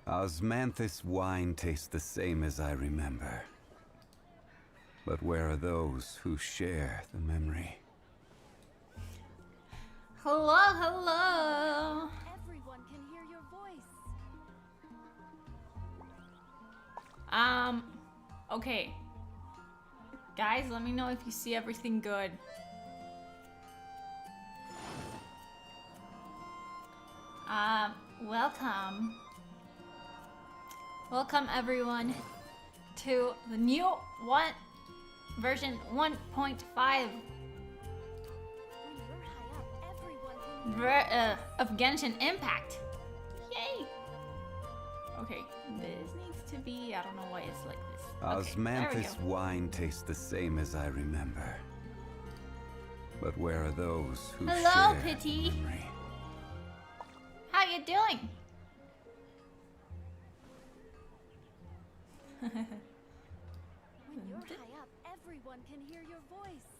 Osmanthus wine tastes the same as I remember. But where are those who share the memory? Hello, hello. Everyone can hear your voice. Okay. Guys, let me know if you see everything good. Welcome. Welcome everyone to the new version 1.5 When you're high up, everyone can hear of Genshin Impact. Yay! Okay, this needs to be, I don't know why it's like this. Okay, there we Osmanthus go. wine tastes the same as I remember. But where are those who Hello, share Pity. the memory? How you doing? When you're high up, everyone can hear your voice.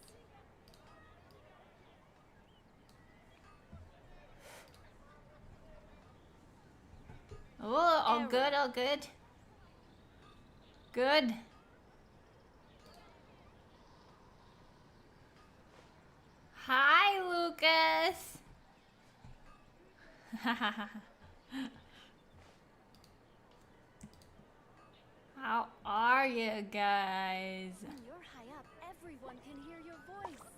Oh, all good, all good. Good. Hi, Lucas. How are you guys? When you're high up, everyone can hear your voice.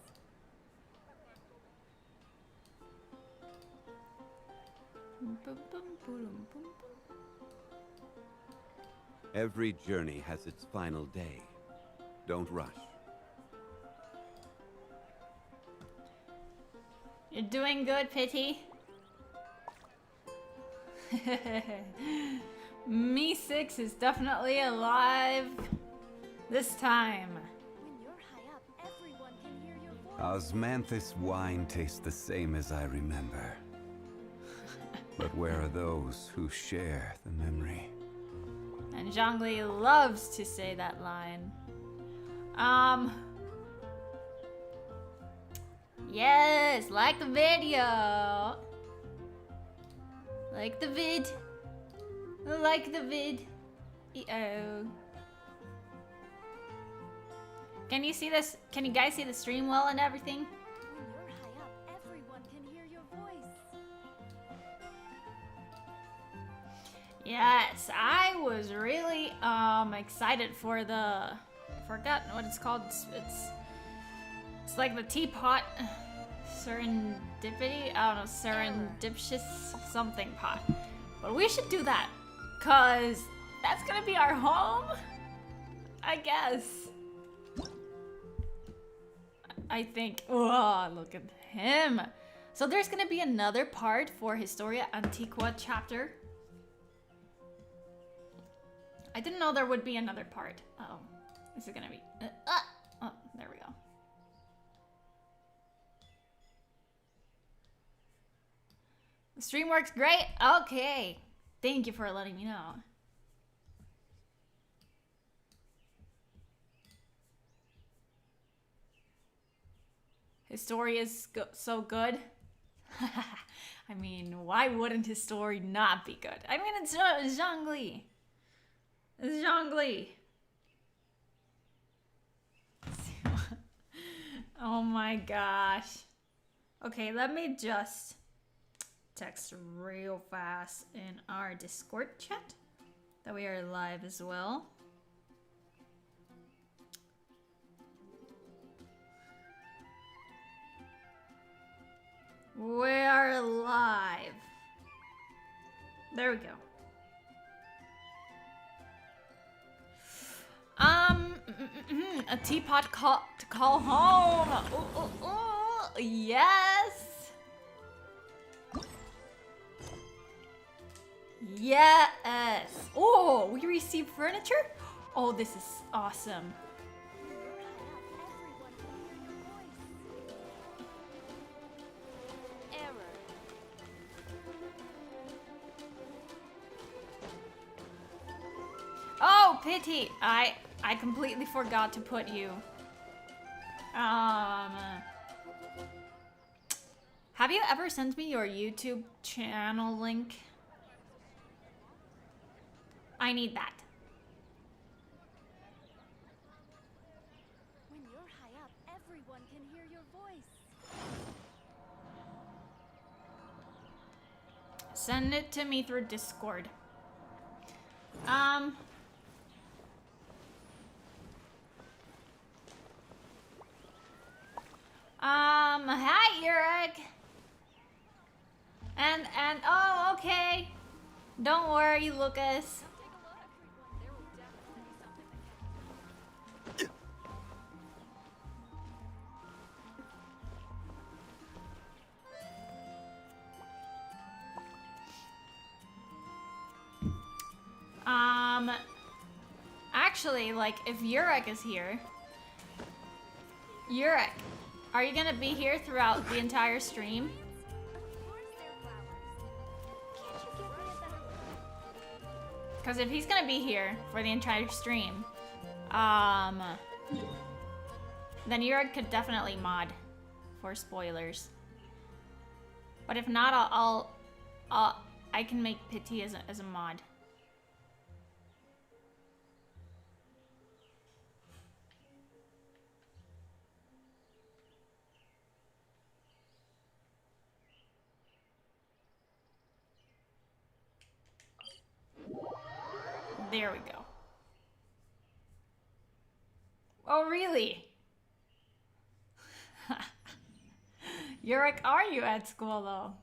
Every journey has its final day. Don't rush. You're doing good, Pity. Me 6 is definitely alive this time. When you're high up, everyone can hear your voice. Osmanthus wine tastes the same as I remember. But where are those who share the memory? And Zhongli loves to say that line. Yes, like the video. Like the vid. Like the vid. E-oh. Can you see this? Can you guys see the stream well and everything? When you're high up, everyone can hear your voice. Yes, I was really excited for the, I forgot what it's called. It's like the teapot serendipity. I don't know, serendipitous something pot. But we should do that, cause that's gonna be our home, I guess. I think. Oh, look at him. So there's gonna be another part for Historia Antiqua chapter. I didn't know there would be another part. Uh-oh. This is gonna be... oh, there we go. The stream works great? Okay. Thank you for letting me know. His story is so good. I mean, why wouldn't his story not be good? I mean, it's Zhongli. It's Zhongli. Oh my gosh. Okay, let me just text real fast in our Discord chat that we are live as well. We are live. There we go. A teapot to call home. Ooh, ooh, ooh. Yes. Yes. Oh, we received furniture? Oh, this is awesome. When you're high up, everyone can hear your voice. Error. Oh, pity. I completely forgot to put you. Have you ever sent me your YouTube channel link? I need that. When you're high up, everyone can hear your voice. Send it to me through Discord. Hi, Yurik. And, oh, okay. Don't worry, Lucas. Take a look, everyone. There will definitely be something that Actually, like, if Yurik is here... Yurik, are you gonna be here throughout the entire stream? Of course they're flowers. Can't you get rid of that? Because if he's gonna be here for the entire stream, then Yurik could definitely mod for spoilers. But if not, I can make Pity as a mod. There we go. Oh, really? Yurik, are you at school, though?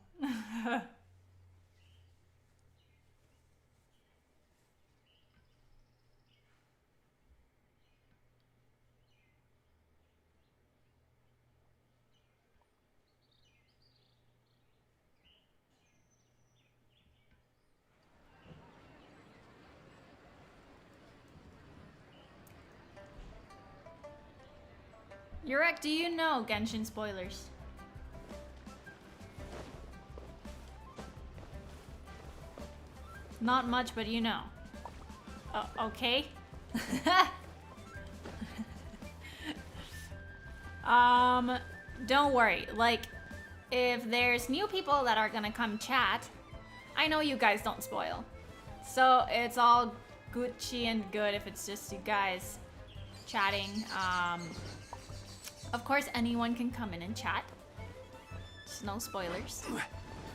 Yurik, do you know Genshin spoilers? Not much, but you know. Okay. Don't worry. Like, if there's new people that are gonna come chat, I know you guys don't spoil. So it's all Gucci and good if it's just you guys chatting. Of course, anyone can come in and chat. Just no spoilers.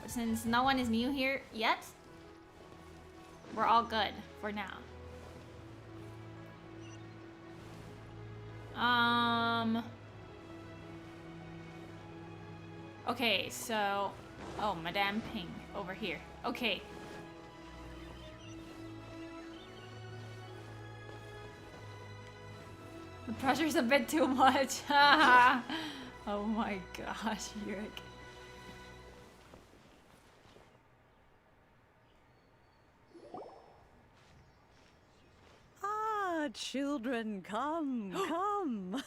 But since no one is new here yet, we're all good for now. Okay, so... Oh, Madame Ping over here. Okay. The pressure's a bit too much. Oh my gosh, Yurik. Ah, children, come, come.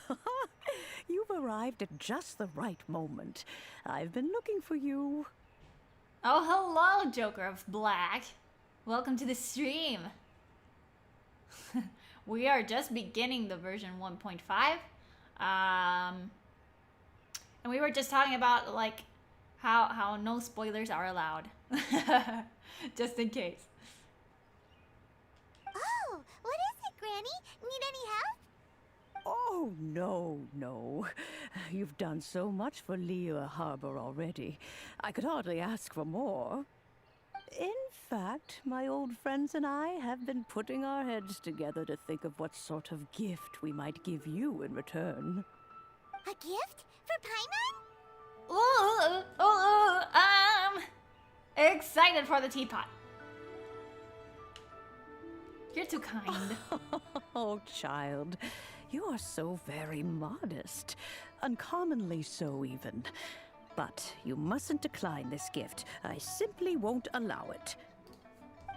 You've arrived at just the right moment. I've been looking for you. Oh, hello, Joker of Black. Welcome to the stream. We are just beginning the version 1.5. And we were just talking about, like, how no spoilers are allowed. Just in case. Oh, what is it, Granny? Need any help? Oh, no. You've done so much for Lea Harbor already. I could hardly ask for more. In fact, my old friends and I have been putting our heads together to think of what sort of gift we might give you in return. A gift? For Paimon? Excited for the teapot. You're too kind. Oh, child, you are so very modest. Uncommonly so, even. But you mustn't decline this gift. I simply won't allow it.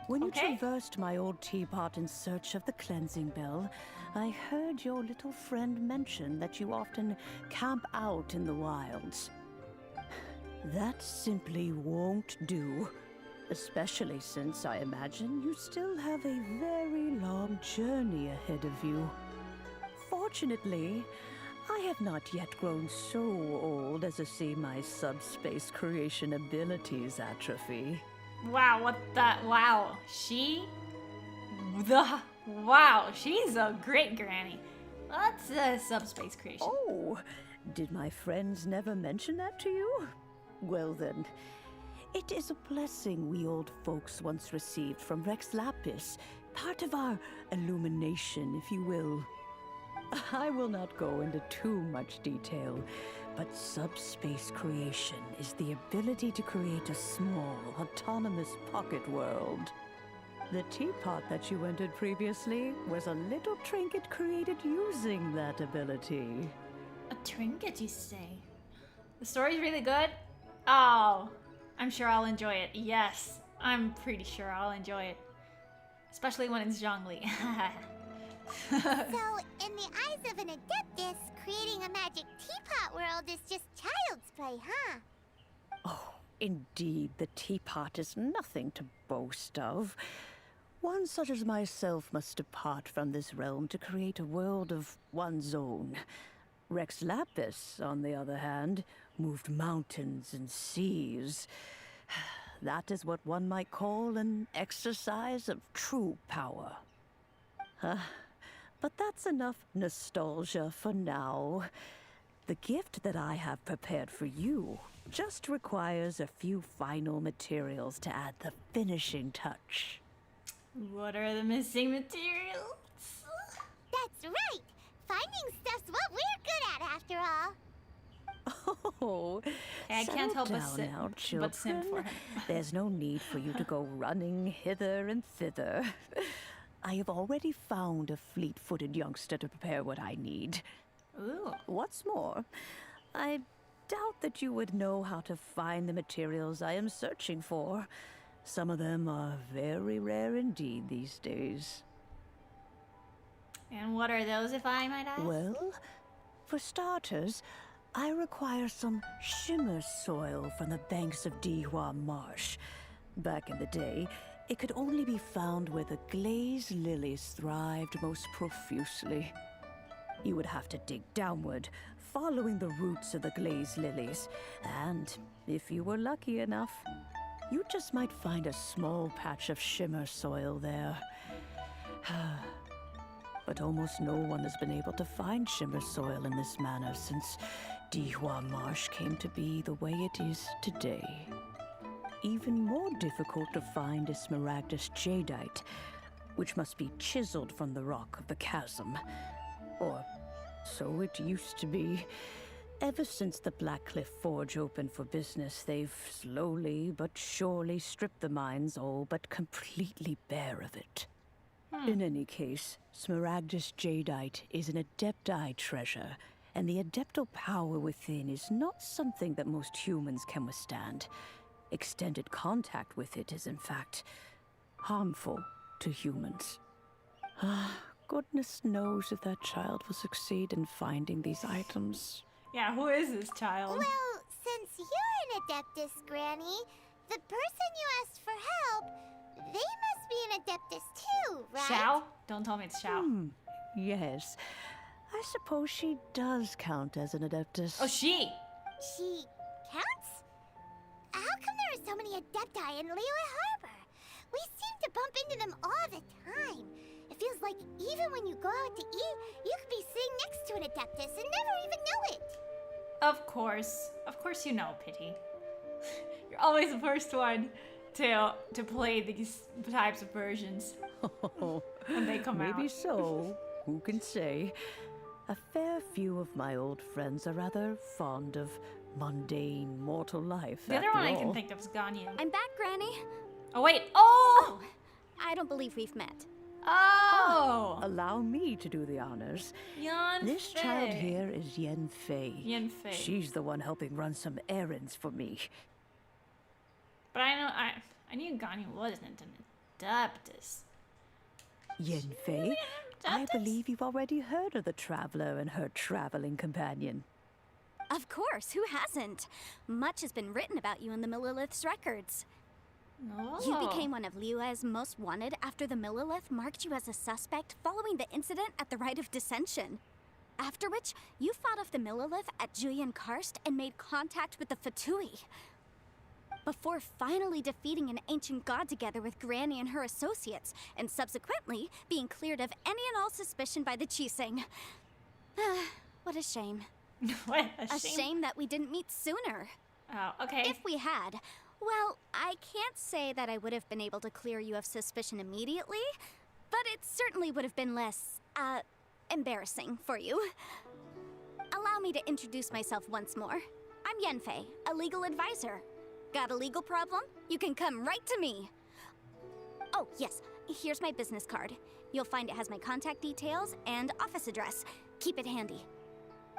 When you traversed my old teapot in search of the cleansing bell, I heard your little friend mention that you often camp out in the wilds. That simply won't do. Especially since I imagine you still have a very long journey ahead of you. Fortunately, I have not yet grown so old as to see my subspace creation abilities atrophy. Wow, what the? Wow. She Wow, she's a great granny. That's subspace creation. Oh, did my friends never mention that to you? Well then, it is a blessing we old folks once received from Rex Lapis, part of our illumination, if you will. I will not go into too much detail, but subspace creation is the ability to create a small, autonomous pocket world. The teapot that you entered previously was a little trinket created using that ability. A trinket, you say? The story's really good? Oh, I'm sure I'll enjoy it. Yes, I'm pretty sure I'll enjoy it. Especially when it's Zhongli. So, in the eyes of an adeptus, creating a magic teapot world is just child's play, huh? Oh, indeed, the teapot is nothing to boast of. One such as myself must depart from this realm to create a world of one's own. Rex Lapis, on the other hand, moved mountains and seas. That is what one might call an exercise of true power. But that's enough nostalgia for now. The gift that I have prepared for you just requires a few final materials to add the finishing touch. What are the missing materials? That's right! Finding stuff's what we're good at, after all. Oh, I can't help settle but down sit- now, but sin for children. him. There's no need for you to go running hither and thither. I have already found a fleet-footed youngster to prepare what I need. Ooh. What's more, I doubt that you would know how to find the materials I am searching for. Some of them are very rare indeed these days. And what are those, if I might ask? Well, for starters, I require some shimmer soil from the banks of Dihua Marsh. Back in the day, it could only be found where the glazed lilies thrived most profusely. You would have to dig downward, following the roots of the glazed lilies, and if you were lucky enough, you just might find a small patch of shimmer soil there. But almost no one has been able to find shimmer soil in this manner since Dihua Marsh came to be the way it is today. Even more difficult to find is smaragdus jadeite, which must be chiseled from the rock of the chasm. Or so it used to be. Ever since the Blackcliff Forge opened for business, they've slowly but surely stripped the mines all but completely bare of it. In any case, smaragdus jadeite is an adepti treasure, and the adeptal power within is not something that most humans can withstand. Extended contact with it is, in fact, harmful to humans. Goodness knows if that child will succeed in finding these items. Yeah, who is this child? Well, since you're an adeptus, Granny, the person you asked for help, they must be an adeptus too, right? Xiao? Don't tell me it's Xiao. Yes, I suppose she does count as an adeptus. Oh, she! She counts? How come there are so many adepti in Liyue Harbor? We seem to bump into them all the time. It feels like even when you go out to eat, you could be sitting next to an adeptus and never even know it. Of course you know, Pity. You're always the first one to play these types of versions when they come out. Maybe so. Who can say? A fair few of my old friends are rather fond of mundane mortal life. The other after one I all. can think of is Ganyu. I'm back, Granny. Oh wait! Oh! I don't believe we've met. Oh! Allow me to do the honors. Yanfei. This child here is Yanfei. Yanfei. She's the one helping run some errands for me. But I knew Ganyu wasn't an adeptus. Yanfei, I believe you've already heard of the traveler and her traveling companion. Of course, who hasn't? Much has been written about you in the Millilith's records. No. You became one of Liyue's most wanted after the Millilith marked you as a suspect following the incident at the Rite of Dissension. After which, you fought off the Millilith at Julian Karst and made contact with the Fatui. before finally defeating an ancient god together with Granny and her associates, and subsequently being cleared of any and all suspicion by the Chiseng. What a shame. What A shame that we didn't meet sooner. Oh, okay. If we had, well, I can't say that I would have been able to clear you of suspicion immediately, but it certainly would have been less, embarrassing for you. Allow me to introduce myself once more. I'm Yanfei, a legal advisor. Got a legal problem? You can come right to me. Oh, yes, here's my business card. You'll find it has my contact details and office address. Keep it handy.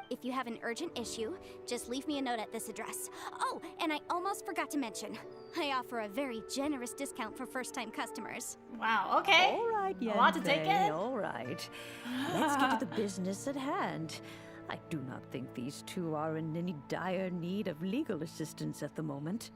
If you have an urgent issue, just leave me a note at this address. Oh, and I almost forgot to mention, I offer a very generous discount for first-time customers. Wow, okay. All right, A lot to take Yanfei, in. all right. Let's get to the business at hand. I do not think these two are in any dire need of legal assistance at the moment.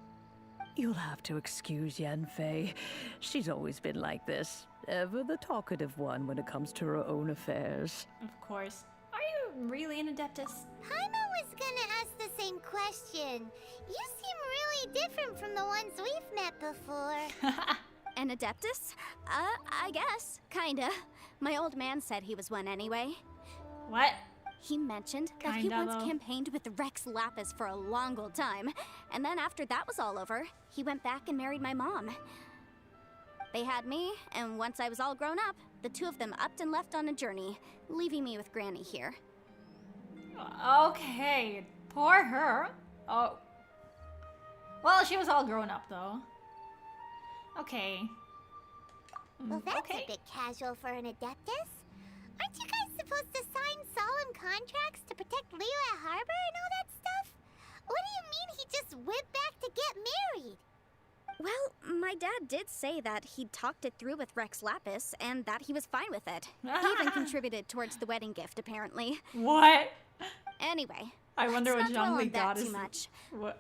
You'll have to excuse Yanfei. She's always been like this. Ever the talkative one when it comes to her own affairs. Of course. Are you really an Adeptus? Paimon was gonna ask the same question. You seem really different from the ones we've met before. An Adeptus? I guess. Kinda. My old man said he was one anyway. What? He mentioned that he Kinda, once though. campaigned with Rex Lapis for a long old time, and then after that was all over, he went back and married my mom. They had me, and once I was all grown up, the two of them upped and left on a journey, leaving me with Granny here. Okay. Poor her. Oh. Well, she was all grown up, though. Okay. Well, that's okay. a bit casual for an Adeptus. Aren't you guys supposed to sign solemn contracts to protect Liyue Harbor and all that stuff? What do you mean he just went back to get married? Well, my dad did say that he'd talked it through with Rex Lapis, and that he was fine with it. He even contributed towards the wedding gift, apparently. What? Anyway, I wonder what let's not dwell Zhongli on got that as too much.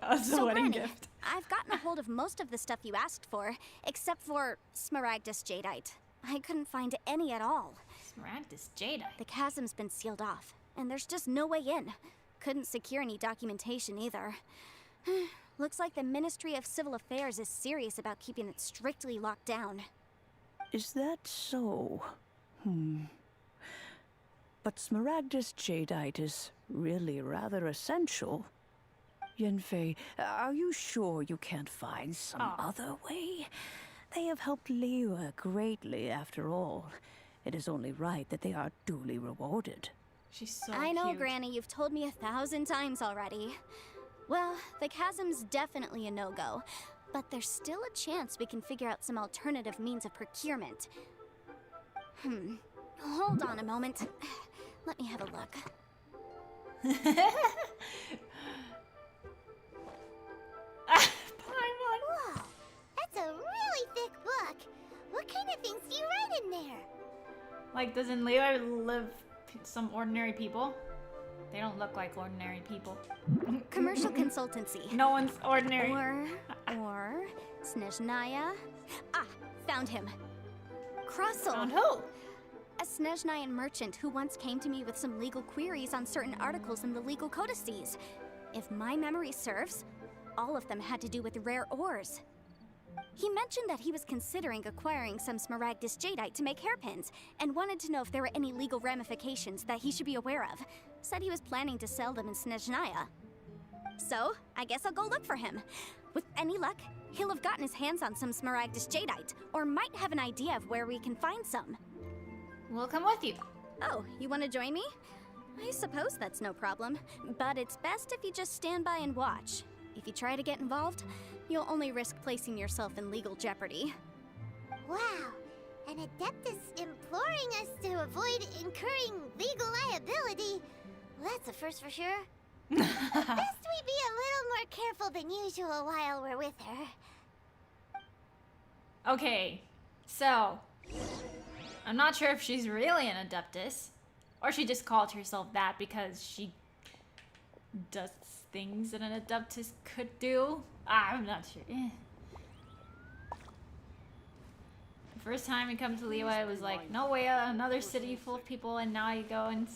as a So, wedding Granny, gift. I've gotten a hold of most of the stuff you asked for, except for Smaragdus Jadeite. I couldn't find any at all. Smaragdus Jadeite. The chasm's been sealed off, and there's just no way in. Couldn't secure any documentation either. Looks like the Ministry of Civil Affairs is serious about keeping it strictly locked down. Is that so? But Smaragdus Jadeite is really rather essential. Yanfei, are you sure you can't find some other way? They have helped Liyue greatly, after all. It is only right that they are duly rewarded. She's so I know, cute. Granny, you've told me 1,000 times already. Well, the chasm's definitely a no-go, but there's still a chance we can figure out some alternative means of procurement. Hold on a moment. Let me have a look. Paimon. Whoa, that's a really thick book. What kind of things do you write in there? Like, doesn't Liyue live some ordinary people? They don't look like ordinary people. Commercial consultancy. No one's ordinary. Or Snezhnaya. Ah, found him. Crossel. Found who? A Snezhnayan merchant who once came to me with some legal queries on certain articles in the legal codices. If my memory serves, all of them had to do with rare ores. He mentioned that he was considering acquiring some Smaragdus Jadeite to make hairpins, and wanted to know if there were any legal ramifications that he should be aware of. Said he was planning to sell them in Snezhnaya. So, I guess I'll go look for him. With any luck, he'll have gotten his hands on some Smaragdus Jadeite, or might have an idea of where we can find some. We'll come with you. Oh, you want to join me? I suppose that's no problem, but it's best if you just stand by and watch. If you try to get involved, you'll only risk placing yourself in legal jeopardy. Wow, an Adeptus imploring us to avoid incurring legal liability. Well, that's a first for sure. Best we be a little more careful than usual while we're with her. Okay, so I'm not sure if she's really an Adeptus, or she just called herself that because she does things that an Adeptus could do. I'm not sure. The first time you come to Liyue, it was like, no way, another city full of people, and now you go and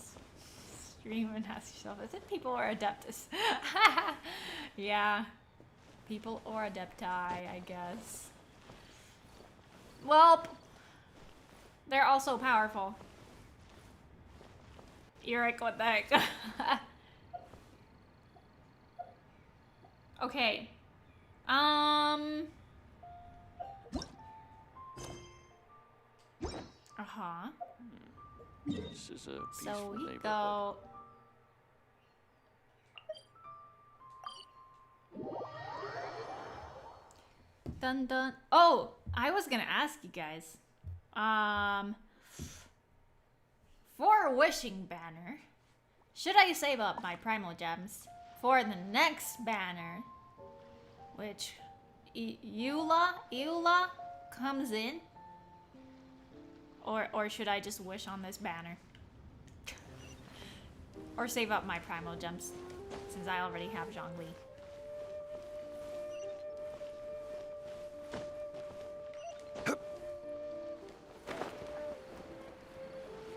stream and ask yourself, is it people or Adeptus? Yeah. People or adepti, I guess. Well, they're also powerful. Eric, what the heck? Okay. Uh-huh. This is a So peaceful we neighborhood. go. Dun dun. Oh, I was gonna ask you guys. For a wishing banner, should I save up my primal gems for the next banner, which Eula comes in, or should I just wish on this banner? Or save up my primal gems, since I already have Zhongli.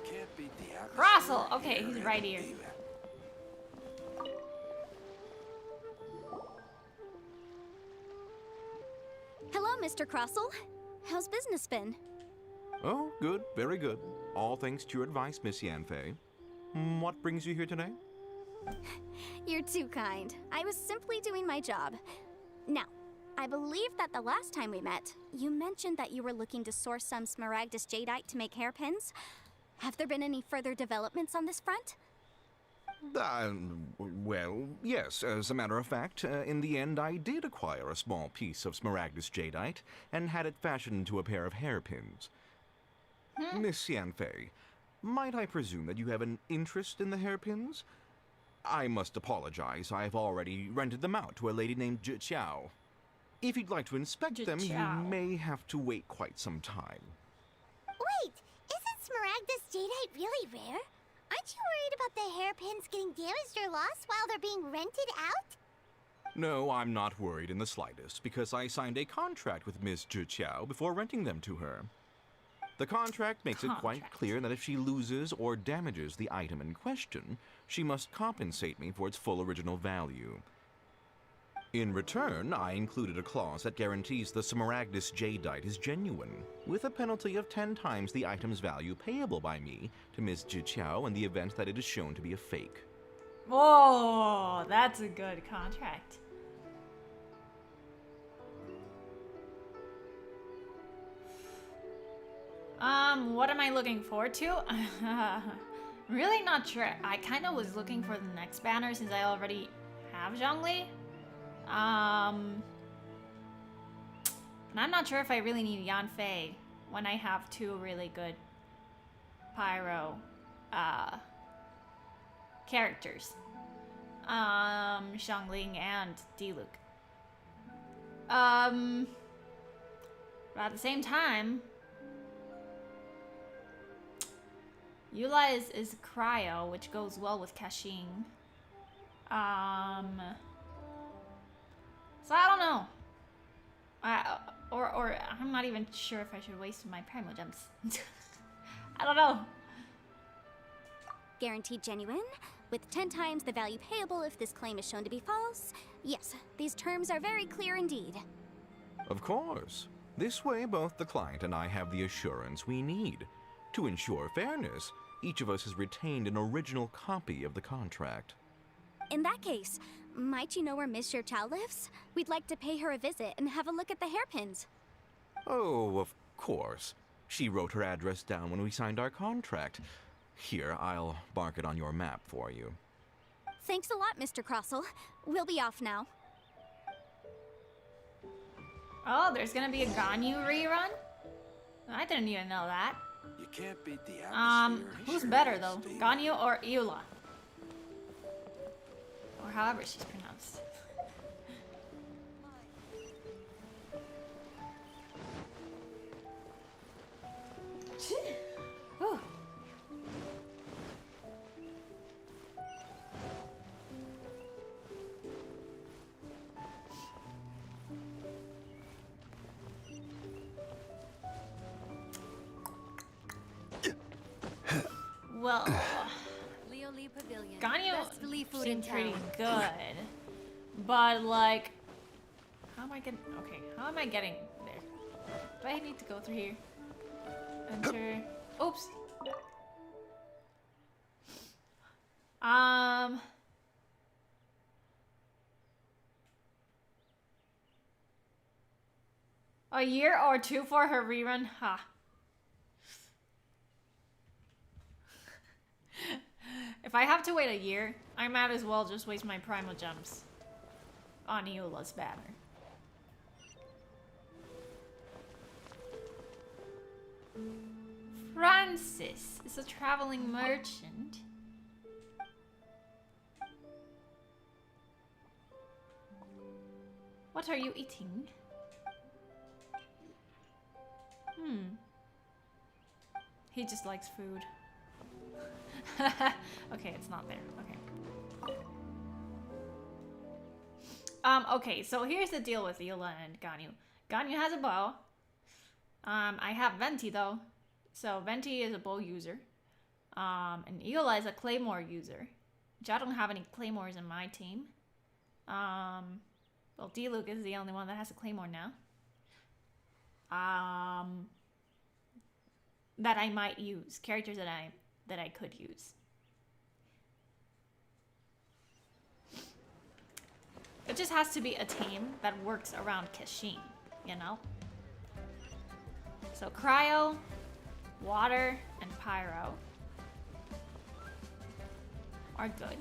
Can't beat the atmosphere. Russell! Okay, he's right here. Hello, Mr. Crossell. How's business been? Oh, good, very good. All thanks to your advice, Miss Yanfei. What brings you here today? You're too kind. I was simply doing my job. Now, I believe that the last time we met, you mentioned that you were looking to source some smaragdus jadeite to make hairpins. Have there been any further developments on this front? Well, yes. As a matter of fact, in the end, I did acquire a small piece of smaragdus jadeite and had it fashioned into a pair of hairpins. Miss Yanfei, might I presume that you have an interest in the hairpins? I must apologize. I've already rented them out to a lady named Zhiqiao. If you'd like to inspect them, you Zhiqiao. may have to wait quite some time. Wait, isn't smaragdus jadeite really rare? Aren't you worried about the hairpins getting damaged or lost while they're being rented out? No, I'm not worried in the slightest, because I signed a contract with Miss Zhiqiao before renting them to her. The contract makes it quite Contract. clear that if she loses or damages the item in question, she must compensate me for its full original value. In return, I included a clause that guarantees the smaragdus jadeite is genuine, with a penalty of 10 times the item's value payable by me to Miss Zhiqiao in the event that it is shown to be a fake. Whoa, that's a good contract. What am I looking forward to? Really not sure. I kind of was looking for the next banner since I already have Zhongli. And I'm not sure if I really need Yanfei when I have two really good pyro characters. Xiangling and Diluc. But at the same time, Eula is cryo, which goes well with Kashin. So I don't know. Or I'm not even sure if I should waste my primal gems. I don't know. Guaranteed genuine, with 10 times the value payable if this claim is shown to be false. Yes, these terms are very clear indeed. Of course. This way, both the client and I have the assurance we need. To ensure fairness, each of us has retained an original copy of the contract. In that case, might you know where Miss Zhiqiao lives? We'd like to pay her a visit and have a look at the hairpins. Oh, of course. She wrote her address down when we signed our contract. Here, I'll mark it on your map for you. Thanks a lot, Mr. Crossell. We'll be off now. Oh, there's gonna be a Ganyu rerun? I didn't even know that. You can't beat the atmosphere. Who's better though? Ganyu or Eula? Or however she's pronounced. Whew. Well, Ganyu seemed pretty good, but like, How am I getting? Okay, how am I getting there? Do I need to go through here? Enter. Oops. A year or two for her rerun? Ha. If I have to wait a year, I might as well just waste my primal gems on Eula's banner. Francis is a traveling merchant. What are you eating? He just likes food. Okay, it's not there. Okay. Okay, so here's the deal with Eula and Ganyu. Ganyu has a bow. I have Venti though. So Venti is a bow user. And Eula is a claymore user. Which I don't have any claymores in my team. Well, D-Luke is the only one that has a claymore now. That I might use. Characters that I could use. It just has to be a team that works around Kashin, you know? So Cryo, Water, and Pyro are good.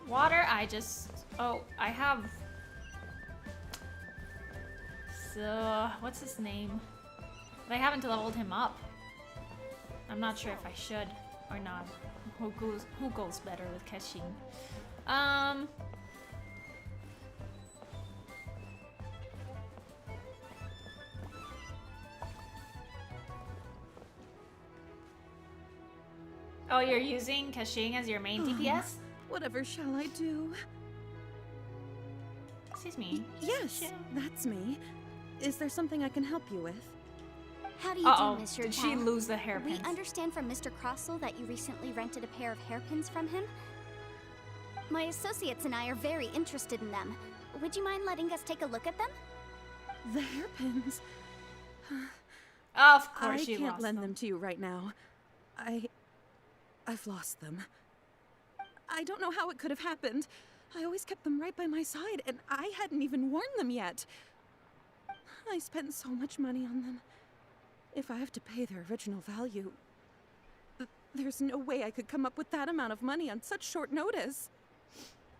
Water, I have... So, what's his name? But I haven't leveled him up. I'm not sure if I should or not. Who goes better with Kashin? Oh, you're using Kashin as your main DPS? Whatever shall I do? Excuse me. Yes, that's me. Is there something I can help you with? How do you do, Mr. Did Chow? she lose the hairpins? We understand from Mr. Crossell that you recently rented a pair of hairpins from him. My associates and I are very interested in them. Would you mind letting us take a look at them? The hairpins. Of course she I can't lost lend them to you right now. I've lost them. I don't know how it could have happened. I always kept them right by my side, and I hadn't even worn them yet. I spent so much money on them. If I have to pay their original value, there's no way I could come up with that amount of money on such short notice.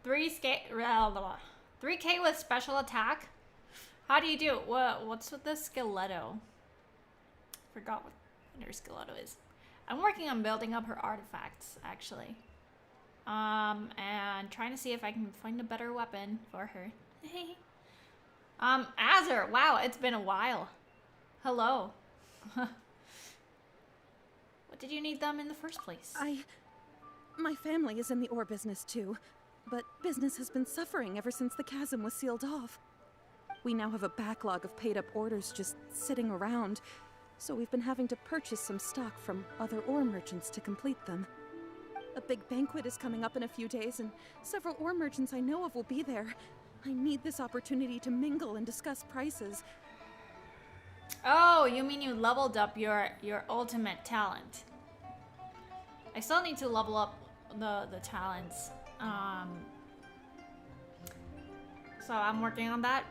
3K with special attack? How do you do? What's with the Skeleto? Forgot what her Skeleto is. I'm working on building up her artifacts, actually. And trying to see if I can find a better weapon for her. Azur, wow, it's been a while. Hello. What did you need them in the first place? My family is in the ore business too, but business has been suffering ever since the chasm was sealed off. We now have a backlog of paid-up orders just sitting around, so we've been having to purchase some stock from other ore merchants to complete them. A big banquet is coming up in a few days, and several ore merchants I know of will be there. I need this opportunity to mingle and discuss prices. Oh, you mean you leveled up your ultimate talent. I still need to level up the talents. So I'm working on that,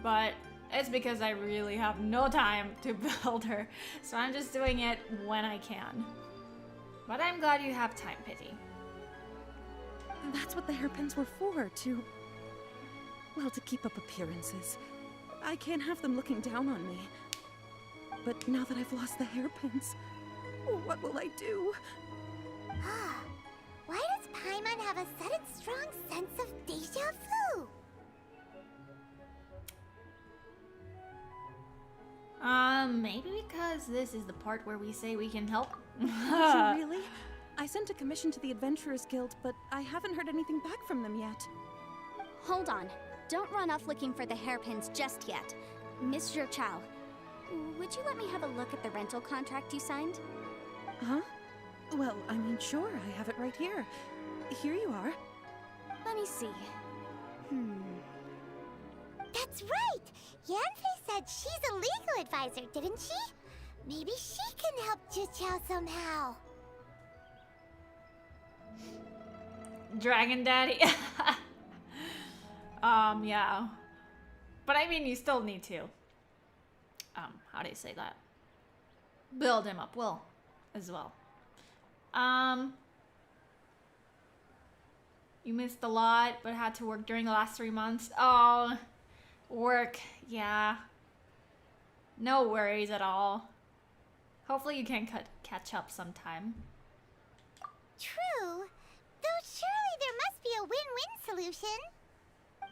but it's because I really have no time to build her. So I'm just doing it when I can. But I'm glad you have time, Pity. That's what the hairpins were for, to keep up appearances. I can't have them looking down on me. But now that I've lost the hairpins, what will I do? Why does Paimon have a sudden strong sense of deja vu? Maybe because this is the part where we say we can help. Really? I sent a commission to the Adventurers Guild, but I haven't heard anything back from them yet. Hold on. Don't run off looking for the hairpins just yet. Mr. Chow, would you let me have a look at the rental contract you signed? Huh? Well, I mean, sure, I have it right here. Here you are. Let me see. That's right! Yanfei said she's a legal advisor, didn't she? Maybe she can help Jiqiao somehow. Dragon Daddy. Yeah. But I mean, you still need to, how do you say that? Build him up, Will, as well. You missed a lot, but had to work during the last 3 months. Oh, work, yeah. No worries at all. Hopefully you can catch up sometime. True. Though surely there must be a win-win solution.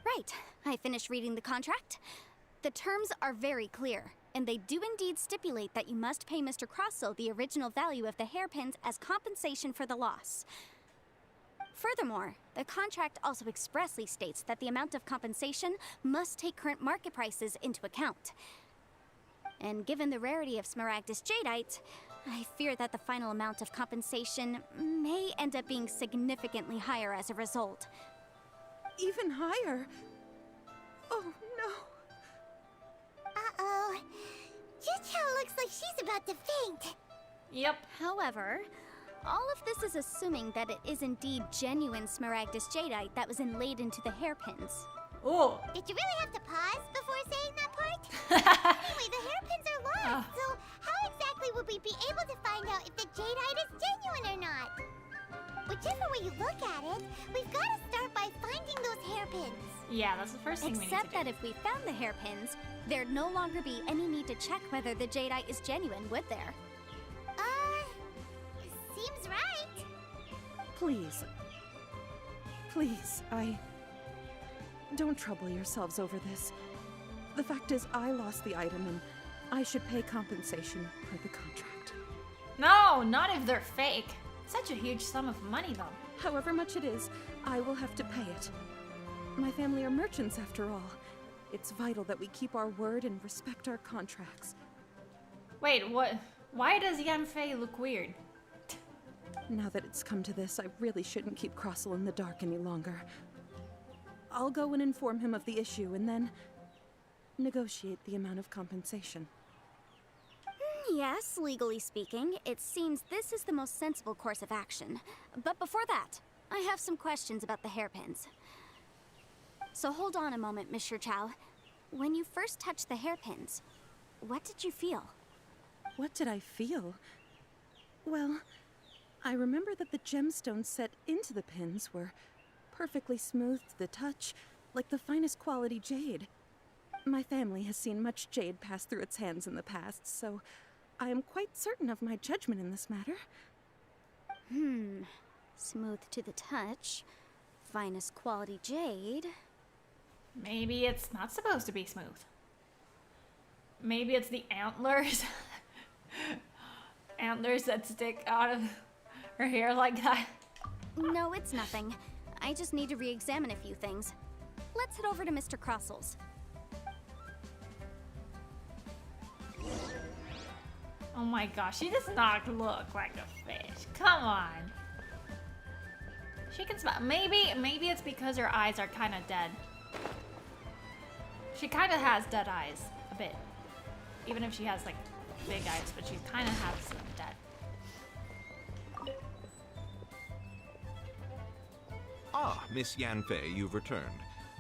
Right. I finished reading the contract. The terms are very clear, and they do indeed stipulate that you must pay Mr. Crossell the original value of the hairpins as compensation for the loss. Furthermore, the contract also expressly states that the amount of compensation must take current market prices into account. And given the rarity of Smaragdus Jadeite, I fear that the final amount of compensation may end up being significantly higher as a result. Even higher? Oh, no. Uh-oh. Jiqiao looks like she's about to faint. Yep. However, all of this is assuming that it is indeed genuine Smaragdus Jadeite that was inlaid into the hairpins. Ooh. Did you really have to pause before saying that part? Anyway, the hairpins are lost, so how exactly would we be able to find out if the Jadeite is genuine or not? Whichever way you look at it, we've got to start by finding those hairpins. Yeah, that's the first thing we need to Except do. that if we found the hairpins, there'd no longer be any need to check whether the Jadeite is genuine, would there? Seems right. Please. Please, don't trouble yourselves over this. The fact is, I lost the item and I should pay compensation per the contract. No, not if they're fake. Such a huge sum of money, though. However much it is, I will have to pay it. My family are merchants, after all. It's vital that we keep our word and respect our contracts. Wait, what? Why does Yanfei look weird? Now that it's come to this, I really shouldn't keep Crossell in the dark any longer. I'll go and inform him of the issue and then negotiate the amount of compensation. Yes, legally speaking, it seems this is the most sensible course of action. But before that, I have some questions about the hairpins. So hold on a moment, Miss Chow. When you first touched the hairpins, what did you feel? What did I feel? Well, I remember that the gemstones set into the pins were perfectly smooth to the touch, like the finest quality jade. My family has seen much jade pass through its hands in the past, so I am quite certain of my judgment in this matter. Smooth to the touch, finest quality jade. Maybe it's not supposed to be smooth. Maybe it's the antlers. Antlers that stick out of her hair like that. No, it's nothing. I just need to re-examine a few things. Let's head over to Mr. Crossell's. Oh my gosh, she does not look like a fish. Come on. She can smell. Maybe it's because her eyes are kind of dead. She kind of has dead eyes, a bit. Even if she has like big eyes, but she kind of has them dead. Ah, Miss Yanfei, you've returned.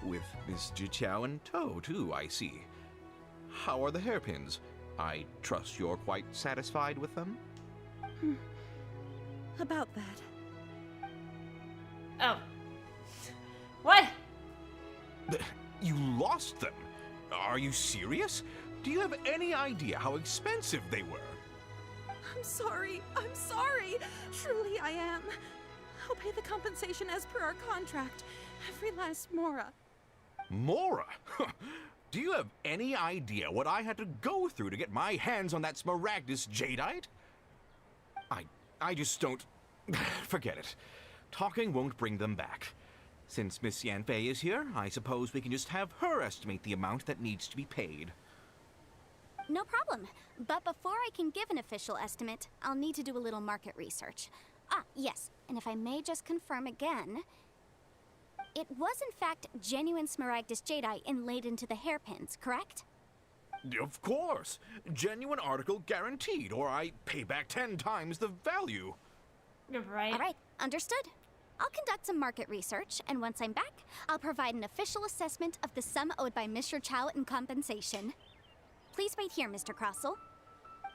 With Miss Jiqiao in tow, too, I see. How are the hairpins? I trust you're quite satisfied with them? About that. Oh. What? You lost them? Are you serious? Do you have any idea how expensive they were? I'm sorry. Truly I am. I'll pay the compensation as per our contract. Every last mora. Mora? Do you have any idea what I had to go through to get my hands on that Smaragdus Jadeite? I just don't... Forget it. Talking won't bring them back. Since Miss Yanfei is here, I suppose we can just have her estimate the amount that needs to be paid. No problem. But before I can give an official estimate, I'll need to do a little market research. Ah, yes. And if I may just confirm again, it was in fact genuine Smaragdus jadeite inlaid into the hairpins, correct? Of course. Genuine article guaranteed, or I pay back 10 times the value. You're right. All right, understood. I'll conduct some market research, and once I'm back, I'll provide an official assessment of the sum owed by Mr. Chow in compensation. Please wait here, Mr. Crossell.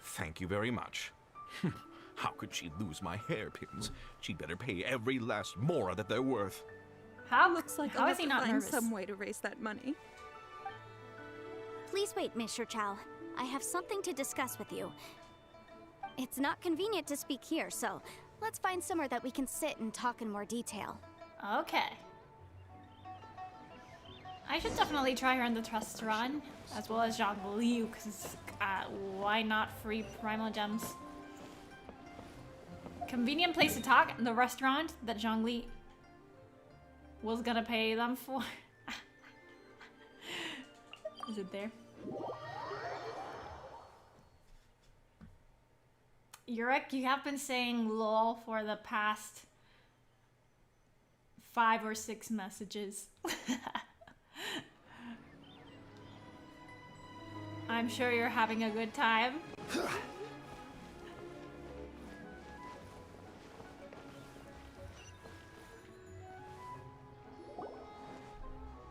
Thank you very much. How could she lose my hairpins? She'd better pay every last mora that they're worth. How Looks like how I'll is have he to not find nervous? some way to raise that money. Please wait, Mr. Chow. I have something to discuss with you. It's not convenient to speak here, so let's find somewhere that we can sit and talk in more detail. Okay. I should definitely try her in the restaurant, as well as Zhongli, because why not free primal gems? Convenient place to talk, the restaurant that Zhongli was gonna pay them for. Is it there? Yurek, you have been saying lol for the past 5 or 6 messages. I'm sure you're having a good time.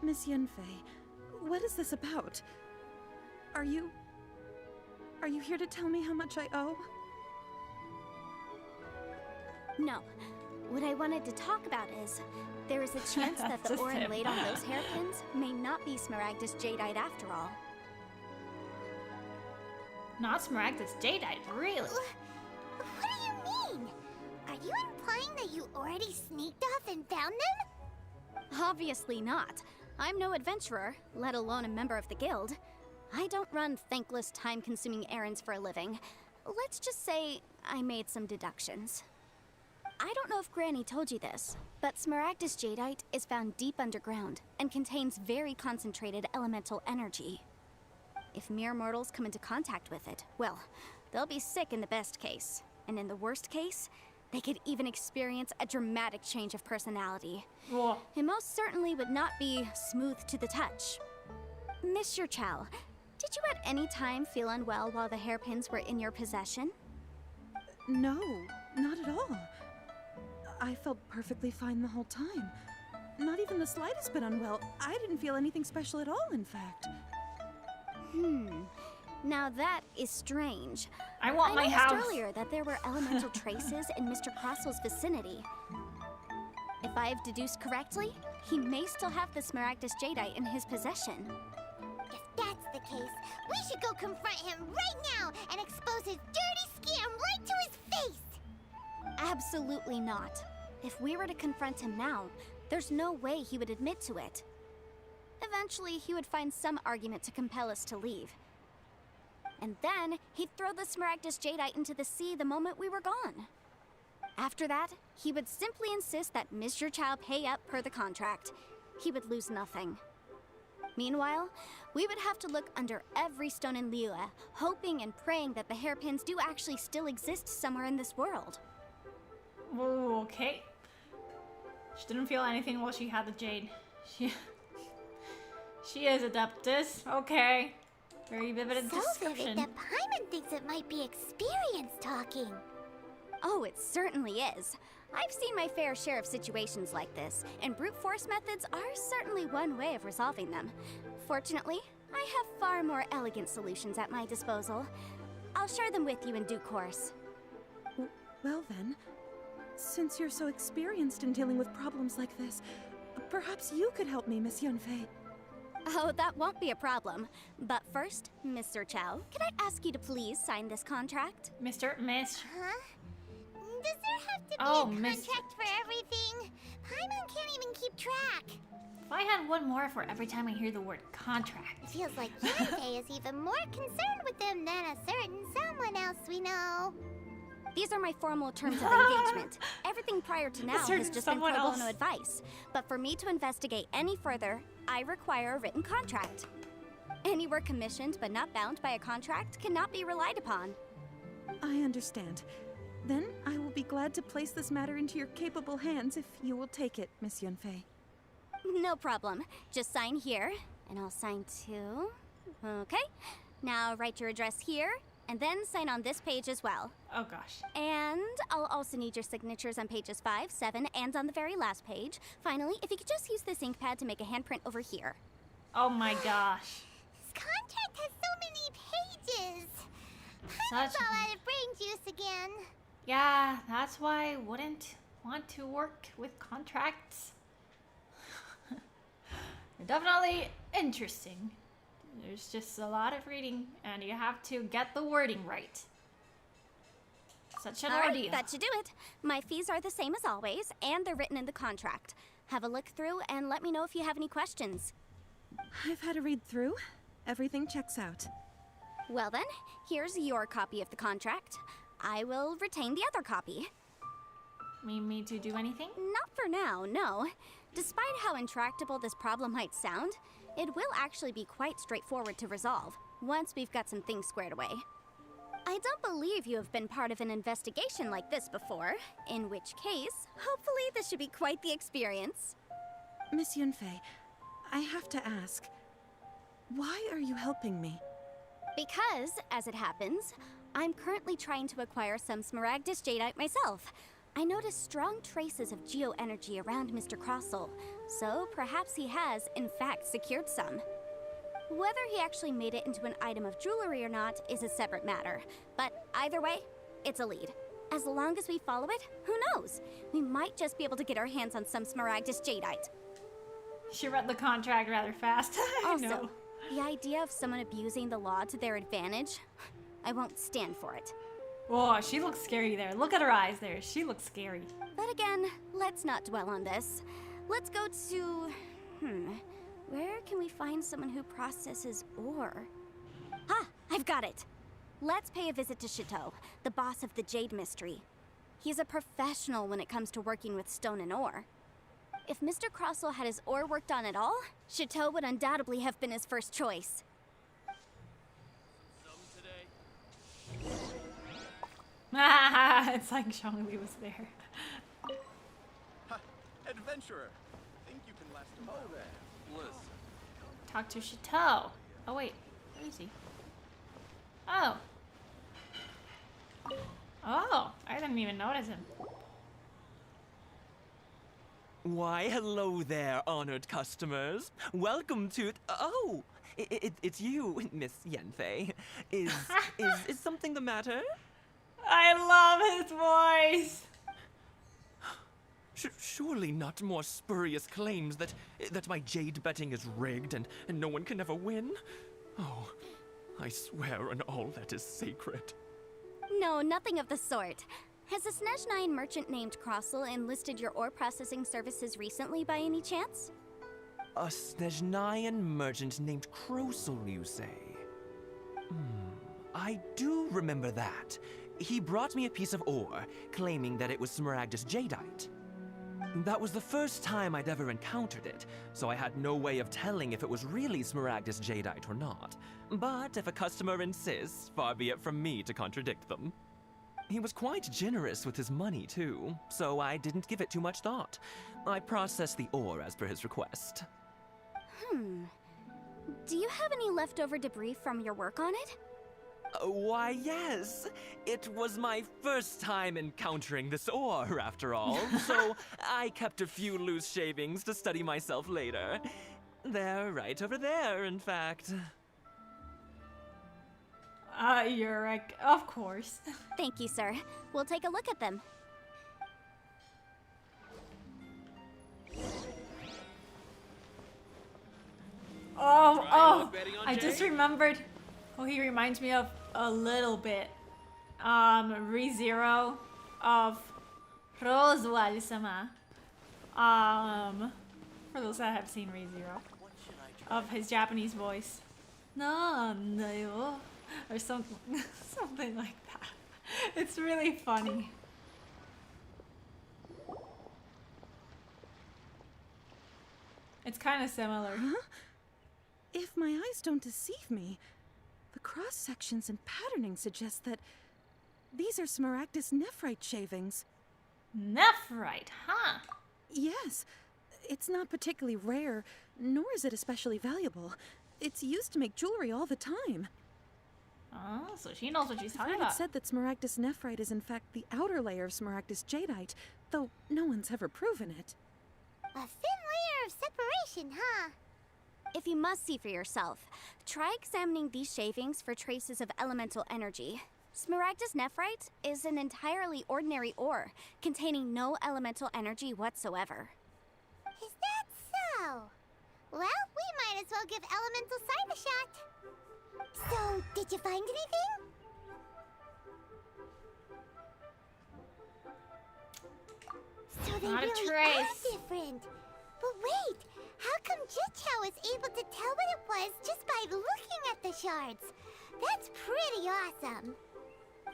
Miss Yanfei, what is this about? Are you here to tell me how much I owe? No. What I wanted to talk about is, there is a chance that the Just ore him. inlaid on those hairpins may not be Smaragdus jadeite after all. Not Smaragdus jadeite, really? What do you mean? Are you implying that you already sneaked off and found them? Obviously not. I'm no adventurer, let alone a member of the guild. I don't run thankless, time-consuming errands for a living. Let's just say I made some deductions. I don't know if Granny told you this, but Smaragdus jadeite is found deep underground and contains very concentrated elemental energy. If mere mortals come into contact with it, well, they'll be sick in the best case. And in the worst case, they could even experience a dramatic change of personality. Whoa. It most certainly would not be smooth to the touch. Mr. Chow, did you at any time feel unwell while the hairpins were in your possession? No, not at all. I felt perfectly fine the whole time. Not even the slightest bit unwell. I didn't feel anything special at all, in fact. Now that is strange. I want my noticed house. earlier that there were elemental traces in Mr. Crossell's vicinity. If I've deduced correctly, he may still have the Smaragdus jadeite in his possession. If that's the case, we should go confront him right now and expose his dirty scam right to his face! Absolutely not. If we were to confront him now, there's no way he would admit to it. Eventually, he would find some argument to compel us to leave. And then, he'd throw the Smaragdus jadeite into the sea the moment we were gone. After that, he would simply insist that Mr. Chow pay up per the contract. He would lose nothing. Meanwhile, we would have to look under every stone in Liyue, hoping and praying that the hairpins do actually still exist somewhere in this world. Whoa, okay. She didn't feel anything while she had the jade. She is Adeptus. Okay. Very vivid So vivid description. that Paimon thinks it might be experience talking. Oh, it certainly is. I've seen my fair share of situations like this, and brute force methods are certainly one way of resolving them. Fortunately, I have far more elegant solutions at my disposal. I'll share them with you in due course. Well then, since you're so experienced in dealing with problems like this, perhaps you could help me, Miss Yanfei. Oh, that won't be a problem. But first, Mr. Chow, can I ask you to please sign this contract? Mr. Miss. Huh? Does there have to be Oh, a Miss- contract for everything? Paimon can't even keep track. If I had one more for every time I hear the word contract. It feels like Yanfei is even more concerned with them than a certain someone else we know. These are my formal terms of engagement. Everything prior to now Certain has just been someone pro bono else. advice. But for me to investigate any further, I require a written contract. Any work commissioned but not bound by a contract cannot be relied upon. I understand. Then I will be glad to place this matter into your capable hands if you will take it, Miss Yanfei. No problem. Just sign here, and I'll sign too. Okay. Now write your address here, and then sign on this page as well. Oh gosh. And I'll also need your signatures on pages 5, 7, and on the very last page. Finally, if you could just use this ink pad to make a handprint over here. Oh my gosh. This contract has so many pages. Such. Fall out of brain juice again. Yeah, that's why I wouldn't want to work with contracts. They're definitely interesting. There's just a lot of reading, and you have to get the wording right. Such an All right, ordeal. that should do it. My fees are the same as always, and they're written in the contract. Have a look through and let me know if you have any questions. I've had a read through. Everything checks out. Well then, here's your copy of the contract. I will retain the other copy. Need me to do anything? Not for now, no. Despite how intractable this problem might sound, it will actually be quite straightforward to resolve, once we've got some things squared away. I don't believe you have been part of an investigation like this before, in which case, hopefully this should be quite the experience. Miss Yanfei, I have to ask, why are you helping me? Because, as it happens, I'm currently trying to acquire some Smaragdus Jadeite myself. I noticed strong traces of geoenergy around Mr. Crossel, so perhaps he has, in fact, secured some. Whether he actually made it into an item of jewelry or not is a separate matter, but either way, it's a lead. As long as we follow it, who knows? We might just be able to get our hands on some Smaragdus Jadeite. She read the contract rather fast. I Also, know. the idea of someone abusing the law to their advantage, I won't stand for it. Whoa, she looks scary there. Look at her eyes there. She looks scary. But again, let's not dwell on this. Let's go to... where can we find someone who processes ore? Ah, I've got it! Let's pay a visit to Chateau, the boss of the Jade Mystery. He's a professional when it comes to working with stone and ore. If Mr. Crossel had his ore worked on at all, Chateau would undoubtedly have been his first choice. It's like Zhongli was there. Adventurer, think you can last a while? Oh, there. Listen. Talk to Chateau. Oh wait, where is he? Oh. Oh, I didn't even notice him. Why, hello there, honored customers. Welcome to... Oh, it's you, Miss Yanfei. Is something the matter? I love his voice. Surely not more spurious claims that my jade betting is rigged and no one can ever win? Oh, I swear on all that is sacred. No, nothing of the sort. Has a Snezhnyan merchant named Crossel enlisted your ore processing services recently by any chance? A Snezhnyan merchant named Crossel, you say? I do remember that. He brought me a piece of ore, claiming that it was Smaragdus Jadeite. That was the first time I'd ever encountered it, so I had no way of telling if it was really Smaragdus Jadeite or not. But if a customer insists, far be it from me to contradict them. He was quite generous with his money, too, so I didn't give it too much thought. I processed the ore as per his request. Do you have any leftover debris from your work on it? Why, yes. It was my first time encountering this ore, after all, so I kept a few loose shavings to study myself later. They're right over there, in fact. You're like, of course. Thank you, sir. We'll take a look at them. Oh, I just remembered who he reminds me of a little bit. ReZero of Roswell-sama. For those that have seen ReZero. Of his Japanese voice. Nandayo. Or something, something like that. It's really funny. It's kind of similar. Huh? If my eyes don't deceive me, the cross-sections and patterning suggest that these are Smaragdus nephrite shavings. Nephrite, huh? Yes. It's not particularly rare, nor is it especially valuable. It's used to make jewelry all the time. Oh, so she knows what she's I've talking heard it about. said that Smaragdus nephrite is in fact the outer layer of Smaragdus jadeite, though no one's ever proven it. A thin layer of separation, huh? If you must see for yourself, try examining these shavings for traces of elemental energy. Smaragdus nephrite is an entirely ordinary ore, containing no elemental energy whatsoever. Is that so? Well, we might as well give elemental sight a shot. So, did you find anything? So they Not a really trace. are different. But wait, how come Jichao was able to tell what it was just by looking at the shards? That's pretty awesome.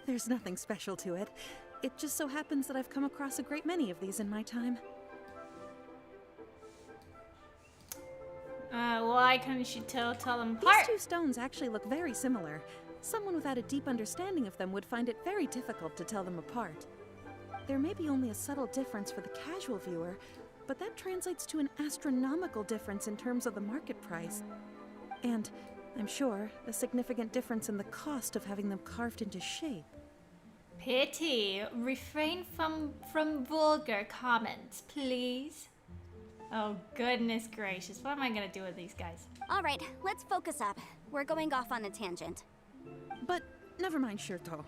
There's nothing special to it. It just so happens that I've come across a great many of these in my time. Why couldn't she tell them These apart? two stones actually look very similar. Someone without a deep understanding of them would find it very difficult to tell them apart. There may be only a subtle difference for the casual viewer, but that translates to an astronomical difference in terms of the market price. And, I'm sure, a significant difference in the cost of having them carved into shape. Pity. Refrain from vulgar comments, please. Oh, goodness gracious. What am I gonna do with these guys? All right, let's focus up. We're going off on a tangent. But, never mind, Shirto.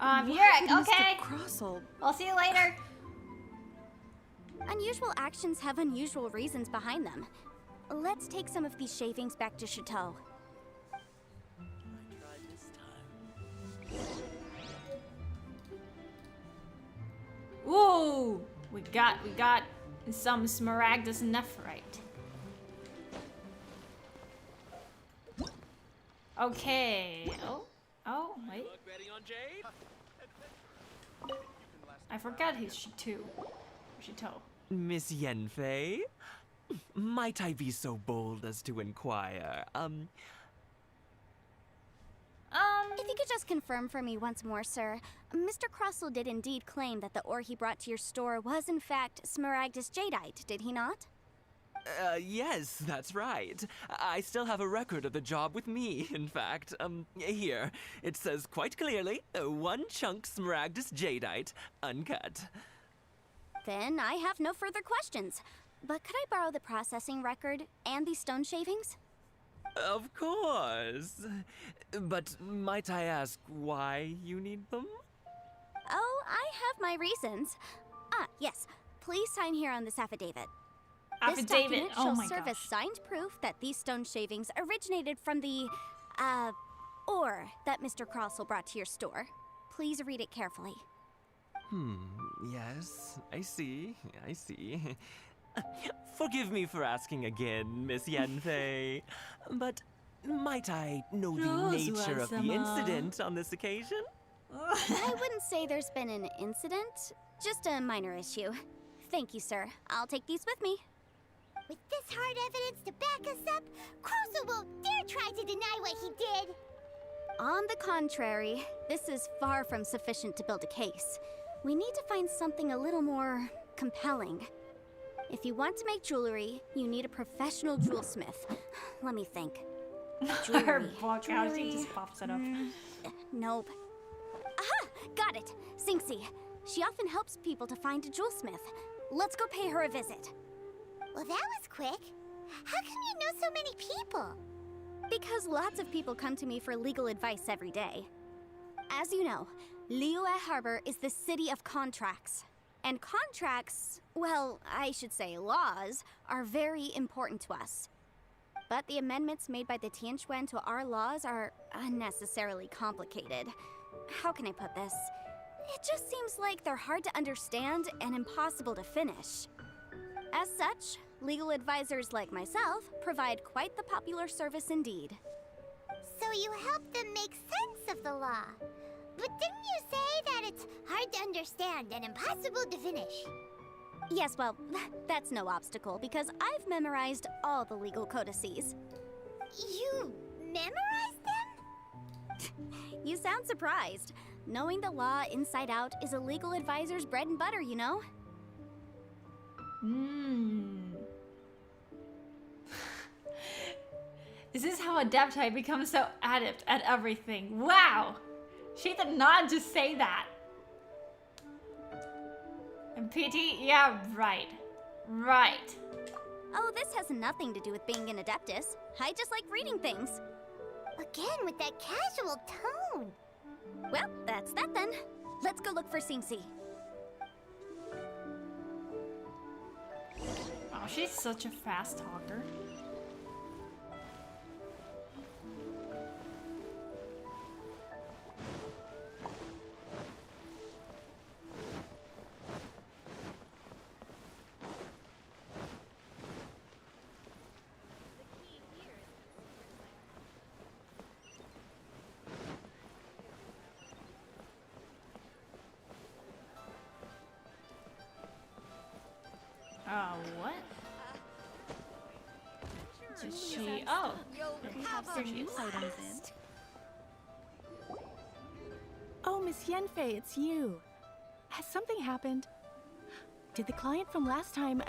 Yurik, Mr. okay. Crossell. I'll see you later. Unusual actions have unusual reasons behind them. Let's take some of these shavings back to Chateau. Ooh, we got some Smaragdus nephrite. Okay. Oh, wait. I forgot he's Chateau. Miss Yanfei? Might I be so bold as to inquire, If you could just confirm for me once more, sir. Mr. Crossell did indeed claim that the ore he brought to your store was in fact Smaragdus jadeite, did he not? Yes, that's right. I still have a record of the job with me, in fact. Here. It says quite clearly, 1 chunk Smaragdus jadeite, uncut. Then I have no further questions. But could I borrow the processing record and these stone shavings? Of course. But might I ask why you need them? Oh, I have my reasons. Ah, yes. Please sign here on this affidavit. This Affidavit. document Oh shall my serve as gosh. signed proof that these stone shavings originated from the, ore that Mr. Crossell brought to your store. Please read it carefully. Yes, I see. Forgive me for asking again, Miss Yanfei, but might I know the nature of the incident on this occasion? I wouldn't say there's been an incident, just a minor issue. Thank you, sir. I'll take these with me. With this hard evidence to back us up, Crossell won't dare try to deny what he did. On the contrary, this is far from sufficient to build a case. We need to find something a little more compelling. If you want to make jewelry, you need a professional jewelsmith. Let me think. Her book, how she just pops it up. Nope. Aha! Got it! Sinxie. She often helps people to find a jewelsmith. Let's go pay her a visit. Well, that was quick. How come you know so many people? Because lots of people come to me for legal advice every day. As you know, Liyue Harbor is the city of contracts. And contracts, well, I should say laws, are very important to us. But the amendments made by the Tianquan to our laws are unnecessarily complicated. How can I put this? It just seems like they're hard to understand and impossible to finish. As such, legal advisors like myself provide quite the popular service indeed. So you help them make sense of the law. But didn't you say that it's hard to understand and impossible to finish? Yes, well, that's no obstacle because I've memorized all the legal codices. You memorized them? You sound surprised. Knowing the law inside out is a legal advisor's bread and butter, you know? Is this how Adepti becomes so adept at everything? Wow! She did not just say that. And PT? Yeah, right. Right. Oh, this has nothing to do with being an Adeptus. I just like reading things. Again with that casual tone. Well, that's that then. Let's go look for Singsi. Oh, she's such a fast talker. What? Did she? Oh, We have some she new is. items in. Oh, Miss Yanfei, it's you. Has something happened? Did the client from last time,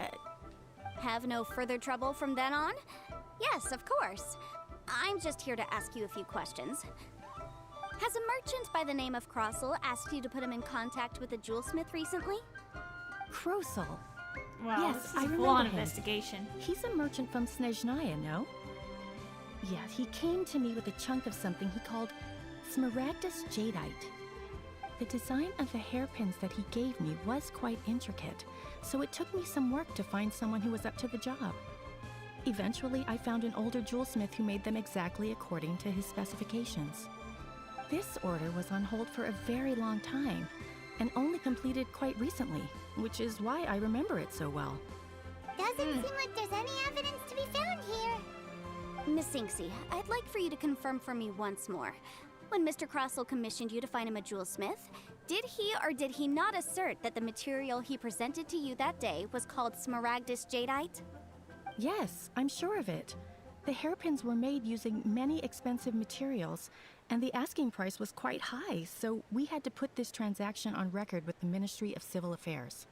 Have no further trouble from then on? Yes, of course. I'm just here to ask you a few questions. Has a merchant by the name of Crossel asked you to put him in contact with a jewelsmith recently? Krosel? Wow, Yes, this is I a remember full-on him. investigation. He's a merchant from Snezhnaya, no? Yeah, he came to me with a chunk of something he called Smaragdus Jadeite. The design of the hairpins that he gave me was quite intricate, so it took me some work to find someone who was up to the job. Eventually, I found an older jewelsmith who made them exactly according to his specifications. This order was on hold for a very long time, and only completed quite recently, which is why I remember it so well. Doesn't seem like there's any evidence to be found here. Miss Singsi, I'd like for you to confirm for me once more. When Mr. Crossel commissioned you to find him a jewelsmith, did he or did he not assert that the material he presented to you that day was called Smaragdus Jadeite? Yes, I'm sure of it. The hairpins were made using many expensive materials, and the asking price was quite high, so we had to put this transaction on record with the Ministry of Civil Affairs.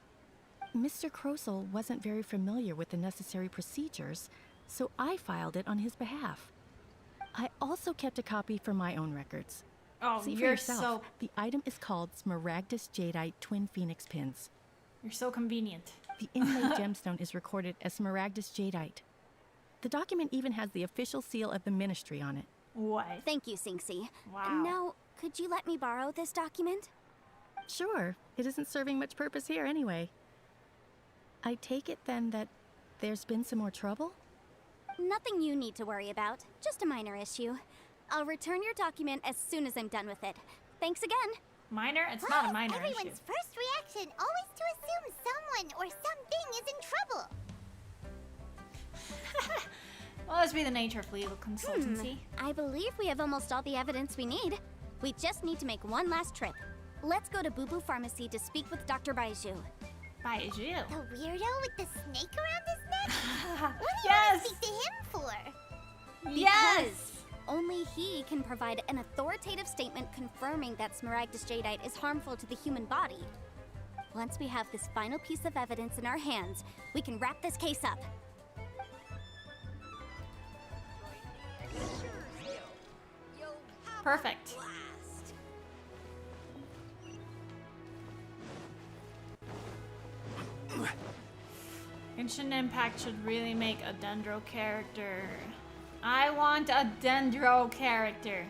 Mr. Krosel wasn't very familiar with the necessary procedures, so I filed it on his behalf. I also kept a copy for my own records. Oh, See for you're yourself, so the item is called Smaragdus Jadeite Twin Phoenix Pins. you're so convenient. The inlaid gemstone is recorded as Smaragdus Jadeite. The document even has the official seal of the ministry on it. What? Thank you, Singsi. Wow. Now, could you let me borrow this document? Sure, it isn't serving much purpose here anyway. I take it then that there's been some more trouble? Nothing you need to worry about, just a minor issue. I'll return your document as soon as I'm done with it. Thanks again. Minor? It's Why not a is minor everyone's issue. first reaction always to assume someone or something is in trouble? Well, let's be the nature of legal consultancy. I believe we have almost all the evidence we need. We just need to make one last trip. Let's go to Boo Boo Pharmacy to speak with Dr. Baiju. By you. The weirdo with the snake around his neck? What do you want Yes! to speak to him for? Yes! Only he can provide an authoritative statement confirming that Smaragdus Jadeite is harmful to the human body. Once we have this final piece of evidence in our hands, we can wrap this case up. Perfect. Genshin Impact should really make a Dendro character. I want a Dendro character.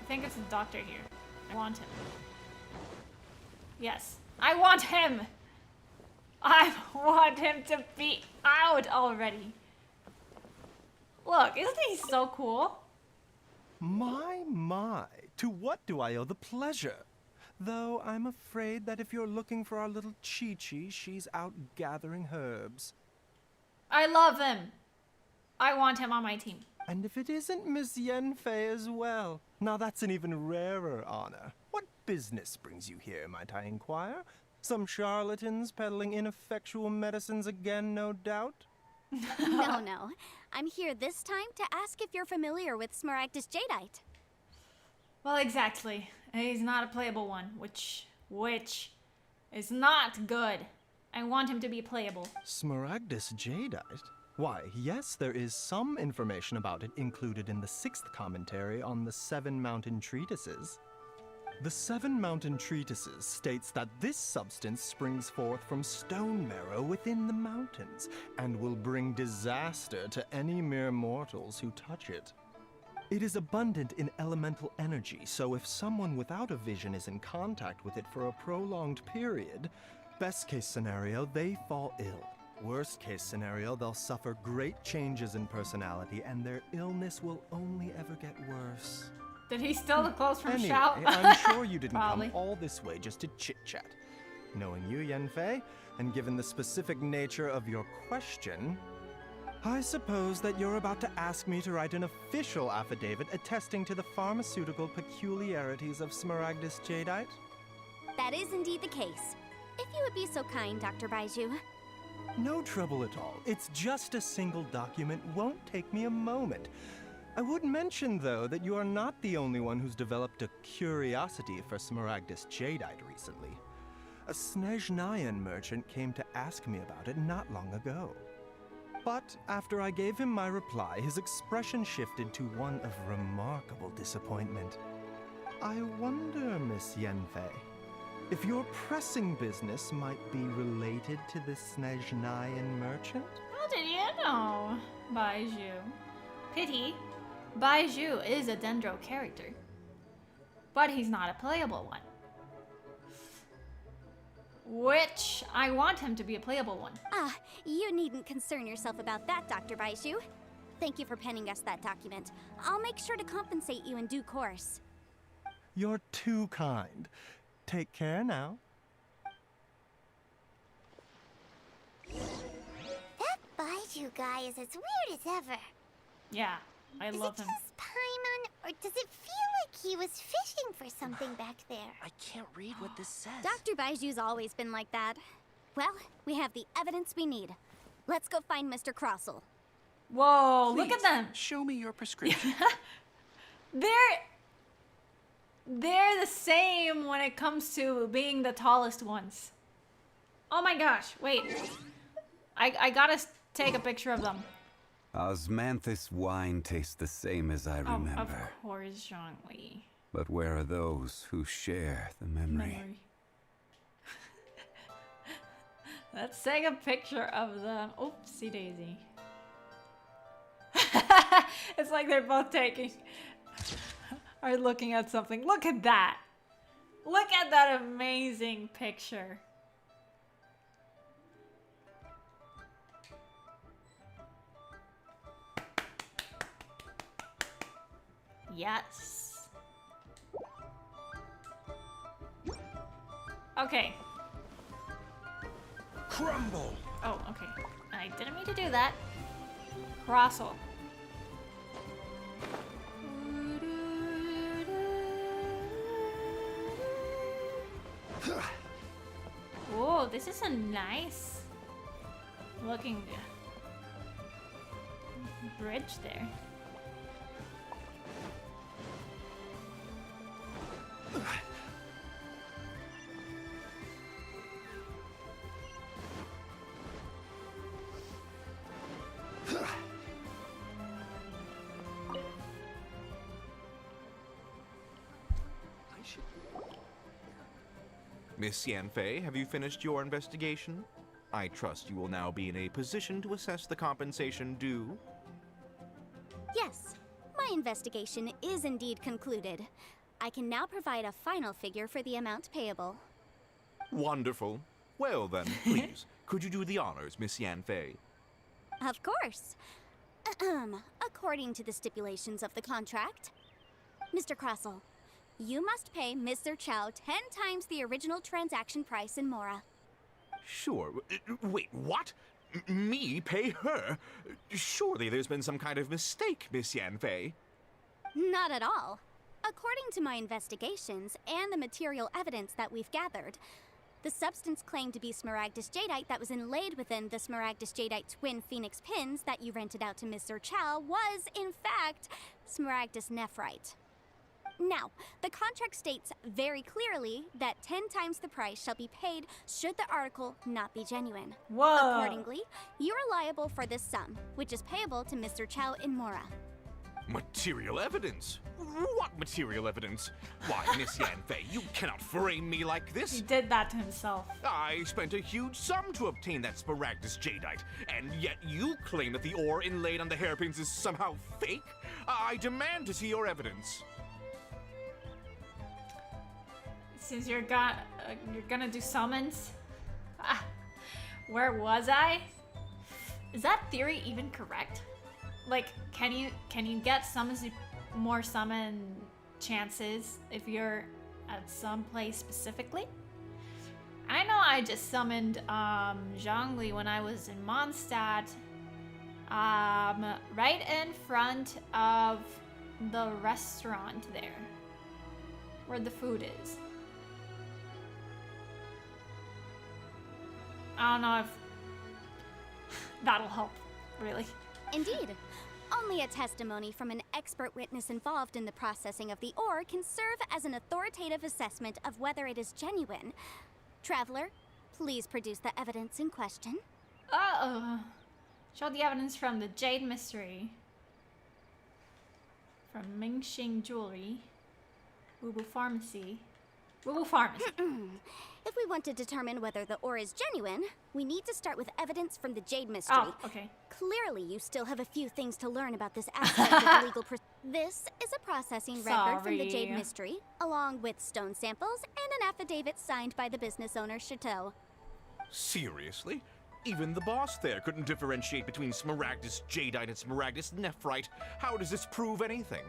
I think it's a doctor here. I want him. Yes, I want him! I want him to be out already. Look, isn't he so cool? My, to what do I owe the pleasure? Though I'm afraid that if you're looking for our little Chi-Chi, she's out gathering herbs. I love him. I want him on my team. And if it isn't Miss Yanfei as well, now that's an even rarer honor. What business brings you here, might I inquire? Some charlatans peddling ineffectual medicines again, no doubt? No. I'm here this time to ask if you're familiar with Smaragdus Jadeite. Well, exactly. He's not a playable one, which is not good. I want him to be playable. Smaragdus Jadeite? Why, yes, there is some information about it included in the 6th commentary on the 7 Mountain Treatises. The 7 Mountain Treatises states that this substance springs forth from stone marrow within the mountains, and will bring disaster to any mere mortals who touch it. It is abundant in elemental energy, so if someone without a vision is in contact with it for a prolonged period, best case scenario, they fall ill. Worst case scenario, they'll suffer great changes in personality, and their illness will only ever get worse. Did he steal the clothes from Anyway, Shao? I'm sure you didn't Probably. come all this way just to chit-chat. Knowing you, Yanfei, and given the specific nature of your question, I suppose that you're about to ask me to write an official affidavit attesting to the pharmaceutical peculiarities of Smaragdus Jadeite? That is indeed the case. If you would be so kind, Dr. Baiju. No trouble at all. It's just a single document. Won't take me a moment. I would mention, though, that you are not the only one who's developed a curiosity for Smaragdus Jadeite recently. A Snezhnayan merchant came to ask me about it not long ago. But after I gave him my reply, his expression shifted to one of remarkable disappointment. I wonder, Miss Yanfei, if your pressing business might be related to the Snezhnayan merchant? How did you know? Baiju. Pity. Baiju is a Dendro character. But he's not a playable one. Which I want him to be a playable one. Ah, you needn't concern yourself about that, Dr. Baiju. Thank you for penning us that document. I'll make sure to compensate you in due course. You're too kind. Take care now. That Baiju guy is as weird as ever. Yeah, I love Is it him. just Paimon, or does it feel like he was fishing for something back there? I can't read what this says. Dr. Baiju's always been like that. Well, we have the evidence we need. Let's go find Mr. Crossell. Whoa, look at Please, them. Show me your prescription. They're the same when it comes to being the tallest ones. Oh my gosh, wait. I gotta take a picture of them. Osmanthus wine tastes the same as I remember. Oh, of course, Zhongli. But where are those who share the memory? Let's take a picture of them. Oopsie daisy. It's like they're both taking are looking at something. Look at that. Look at that amazing picture. Yes. Okay. Crumble. Oh, okay. I didn't mean to do that. Crossel. Oh, this is a nice looking bridge there. Miss Yanfei, have you finished your investigation? I trust you will now be in a position to assess the compensation due. Yes, my investigation is indeed concluded. I can now provide a final figure for the amount payable. Wonderful. Well then, please, could you do the honors, Miss Yanfei? Of course. According to the stipulations of the contract, Mr. Crossell, you must pay Mr. Chow 10 times the original transaction price in Mora. Sure. Wait, what? Me pay her? Surely there's been some kind of mistake, Miss Yanfei. Not at all. According to my investigations and the material evidence that we've gathered, the substance claimed to be Smaragdus Jadeite that was inlaid within the Smaragdus Jadeite twin phoenix pins that you rented out to Mr. Chow was, in fact, Smaragdus Nephrite. Now, the contract states very clearly that 10 times the price shall be paid should the article not be genuine. Whoa. Accordingly, you are liable for this sum, which is payable to Mr. Chow in Mora. Material evidence? What material evidence? Why, Miss Yanfei, you cannot frame me like this. He did that to himself. I spent a huge sum to obtain that Smaragdus jadeite, and yet you claim that the ore inlaid on the hairpins is somehow fake? I demand to see your evidence. Since you're gonna do summons, where was I? Is that theory even correct? Like, can you get summons, more summon chances if you're at some place specifically? I know I just summoned Zhongli when I was in Mondstadt, right in front of the restaurant there, where the food is. I don't know if that'll help, really. Indeed. Only a testimony from an expert witness involved in the processing of the ore can serve as an authoritative assessment of whether it is genuine. Traveler, please produce the evidence in question. Show the evidence from the Jade Mystery. From Mingxing Jewelry. Wubu Pharmacy. Wubu Pharmacy. If we want to determine whether the ore is genuine, we need to start with evidence from the Jade Mystery. Oh, okay. Clearly, you still have a few things to learn about this aspect of the legal This is a processing record from the Jade Mystery, along with stone samples and an affidavit signed by the business owner, Chateau. Seriously? Even the boss there couldn't differentiate between Smaragdus jadeite and Smaragdus nephrite. How does this prove anything?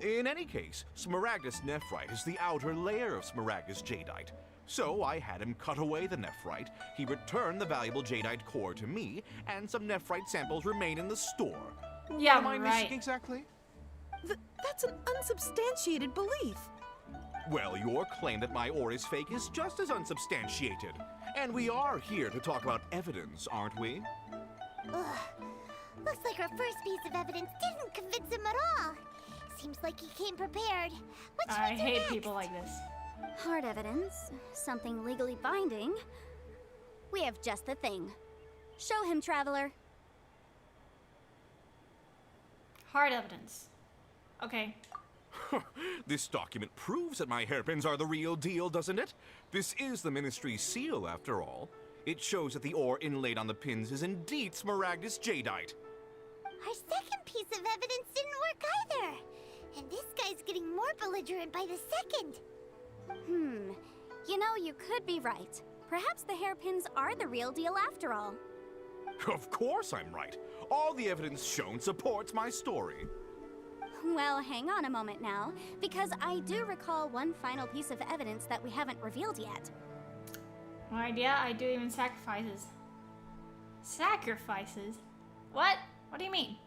In any case, Smaragdus nephrite is the outer layer of Smaragdus jadeite. So I had him cut away the nephrite, he returned the valuable jadeite core to me, and some nephrite samples remain in the store. Yeah, what am I missing exactly? That's an unsubstantiated belief. Well, your claim that my ore is fake is just as unsubstantiated. And we are here to talk about evidence, aren't we? Ugh. Looks like our first piece of evidence didn't convince him at all. Seems like he came prepared. What should we do hate next? people like this. Hard evidence, something legally binding. We have just the thing. Show him, Traveler. Hard evidence. Okay. This document proves that my hairpins are the real deal, doesn't it? This is the Ministry's seal, after all. It shows that the ore inlaid on the pins is indeed Smaragdus jadeite. Our second piece of evidence didn't work either. And this guy's getting more belligerent by the second. You know, you could be right. Perhaps the hairpins are the real deal after all. Of course I'm right. All the evidence shown supports my story. Well, hang on a moment now, because I do recall one final piece of evidence that we haven't revealed yet. No idea. I do even sacrifices. Sacrifices? What? What do you mean?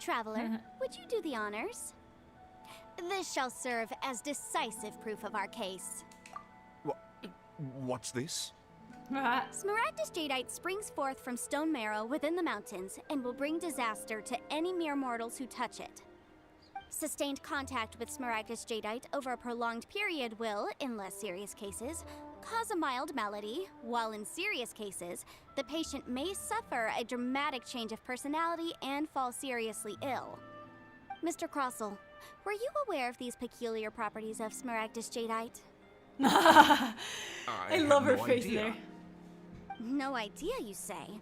Traveler, would you do the honors? This shall serve as decisive proof of our case. What's this? Smaragdus jadeite springs forth from stone marrow within the mountains and will bring disaster to any mere mortals who touch it. Sustained contact with Smaragdus jadeite over a prolonged period will, in less serious cases, cause a mild malady, while in serious cases, the patient may suffer a dramatic change of personality and fall seriously ill. Mr. Crossell, were you aware of these peculiar properties of Smaragdus jadeite? I love her face there. No idea, you say?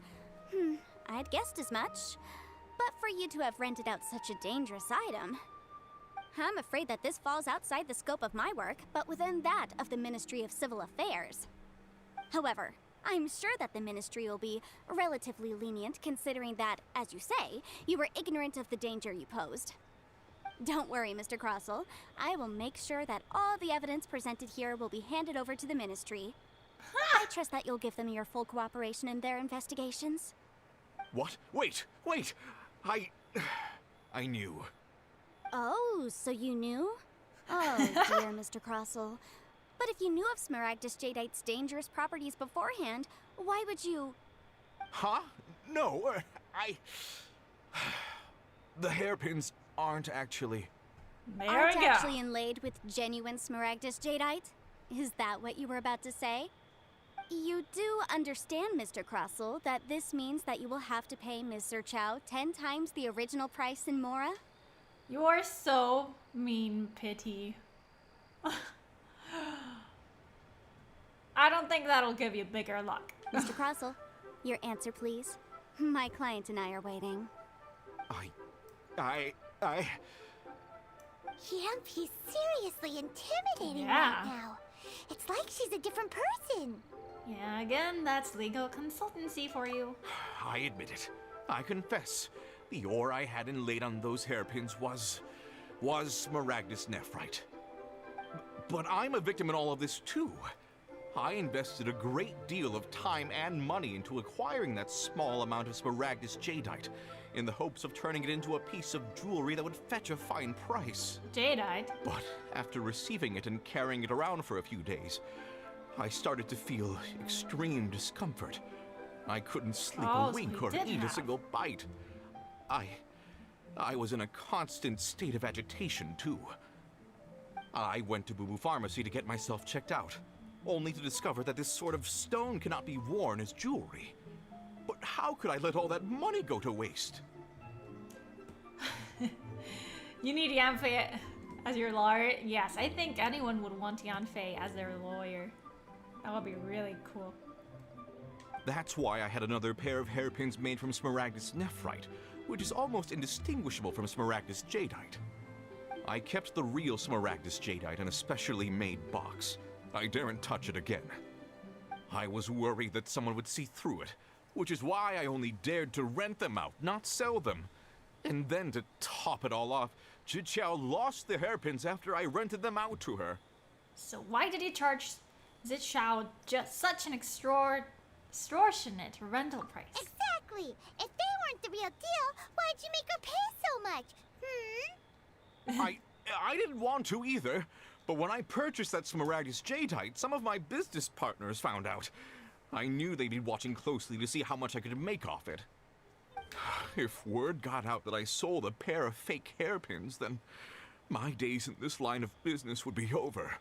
I'd guessed as much. But for you to have rented out such a dangerous item, I'm afraid that this falls outside the scope of my work, but within that of the Ministry of Civil Affairs. However, I'm sure that the Ministry will be relatively lenient considering that, as you say, you were ignorant of the danger you posed. Don't worry, Mr. Crossell. I will make sure that all the evidence presented here will be handed over to the Ministry. I trust that you'll give them your full cooperation in their investigations. What? Wait! I knew. Oh, so you knew? Oh, dear, Mr. Crossell. But if you knew of Smaragdus jadeite's dangerous properties beforehand, why would you... Huh? No, The hairpins aren't actually... There Art we go. actually inlaid with genuine Smaragdus jadeite? Is that what you were about to say? You do understand, Mr. Crossel, that this means that you will have to pay Mr. Chow 10 times the original price in Mora? You are so mean, Pity. I don't think that'll give you bigger luck. Mr. Crossel, your answer, please. My client and I are waiting. Yanfei's seriously intimidating Yeah. right now. It's like she's a different person. Yeah, again, that's legal consultancy for you. I admit it. I confess. The ore I had inlaid on those hairpins was Smaragdus nephrite. But I'm a victim in all of this too. I invested a great deal of time and money into acquiring that small amount of Smaragdus jadeite in the hopes of turning it into a piece of jewelry that would fetch a fine price. Jadeite? But after receiving it and carrying it around for a few days, I started to feel extreme discomfort. I couldn't sleep Oh, a so wink you or did eat a have. single bite. I was in a constant state of agitation, too. I went to Boo Boo Pharmacy to get myself checked out, only to discover that this sort of stone cannot be worn as jewelry. But how could I let all that money go to waste? You need Yanfei as your lawyer? Yes, I think anyone would want Yanfei as their lawyer. That would be really cool. That's why I had another pair of hairpins made from Smaragdus nephrite, which is almost indistinguishable from Smaragdus jadeite. I kept the real Smaragdus jadeite in a specially made box. I daren't touch it again. I was worried that someone would see through it, which is why I only dared to rent them out, not sell them. And then to top it all off, Ziqiao lost the hairpins after I rented them out to her. So why did you charge Ziqiao just such an extortionate rental price? Exactly. If they weren't the real deal, why'd you make her pay so much? I didn't want to either, but when I purchased that Smaragdus jadeite, some of my business partners found out. I knew they'd be watching closely to see how much I could make off it. If word got out that I sold a pair of fake hairpins, then my days in this line of business would be over.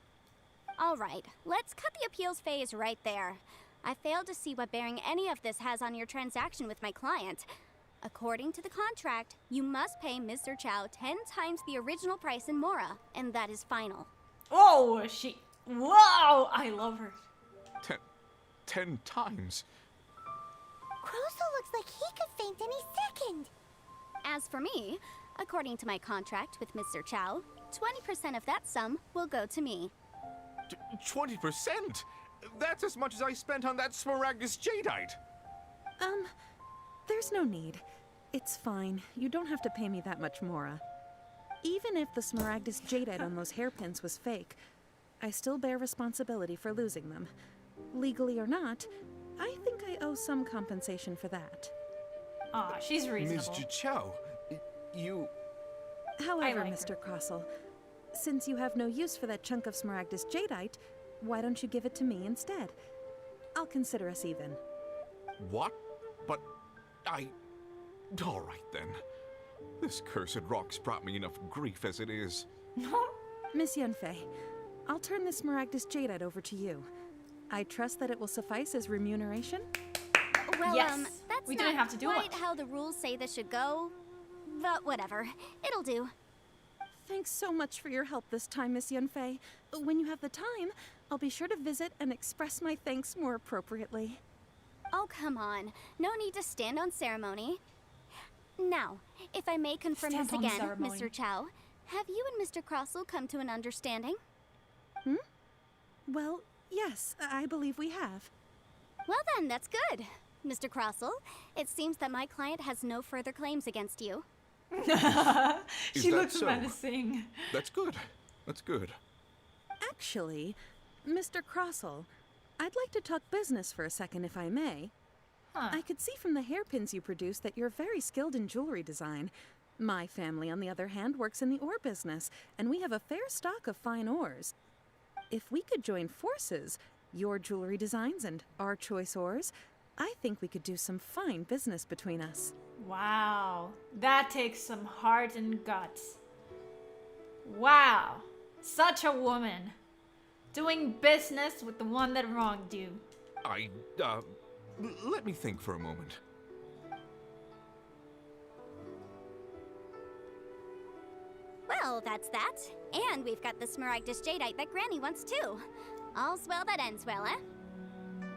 All right, let's cut the appeals phase right there. I failed to see what bearing any of this has on your transaction with my client. According to the contract, you must pay Mr. Chow 10 times the original price in Mora, and that is final. Oh, whoa, I love her. 10 times? Crossel looks like he could faint any second. As for me, according to my contract with Mr. Chow, 20% of that sum will go to me. 20%? That's as much as I spent on that Smaragdus jadeite. There's no need. It's fine. You don't have to pay me that much, Mora. Even if the Smaragdus jadeite on those hairpins was fake, I still bear responsibility for losing them. Legally or not, I think I owe some compensation for that. Aw, she's reasonable. Ms. Ziqiao, you... However, I like Mr. Crossel, since you have no use for that chunk of Smaragdus jadeite, why don't you give it to me instead? I'll consider us even. What? But all right then. This cursed rock's brought me enough grief as it is. Miss Yanfei, I'll turn this Smaragdus jadeite over to you. I trust that it will suffice as remuneration? Well, Yes, that's we not didn't have to do quite much. how the rules say this should go. But whatever, it'll do. Thanks so much for your help this time, Miss Yanfei. When you have the time, I'll be sure to visit and express my thanks more appropriately. Oh, come on. No need to stand on ceremony. Now, if I may confirm Stand this on again, ceremony. Mr. Chow, have you and Mr. Crossel come to an understanding? Well, yes, I believe we have. Well then, that's good. Mr. Crossel, it seems that my client has no further claims against you. She that looks so? menacing. That's good. That's good. Actually, Mr. Crossel, I'd like to talk business for a second, if I may. Huh. I could see from the hairpins you produce that you're very skilled in jewelry design. My family, on the other hand, works in the ore business, and we have a fair stock of fine ores. If we could join forces, your jewelry designs and our choice ores, I think we could do some fine business between us. Wow, that takes some heart and guts. Wow. Such a woman. Doing business with the one that wronged you. Let me think for a moment. Well, that's that. And we've got the Smaragdus Jadeite that Granny wants too. All's well that ends well, eh?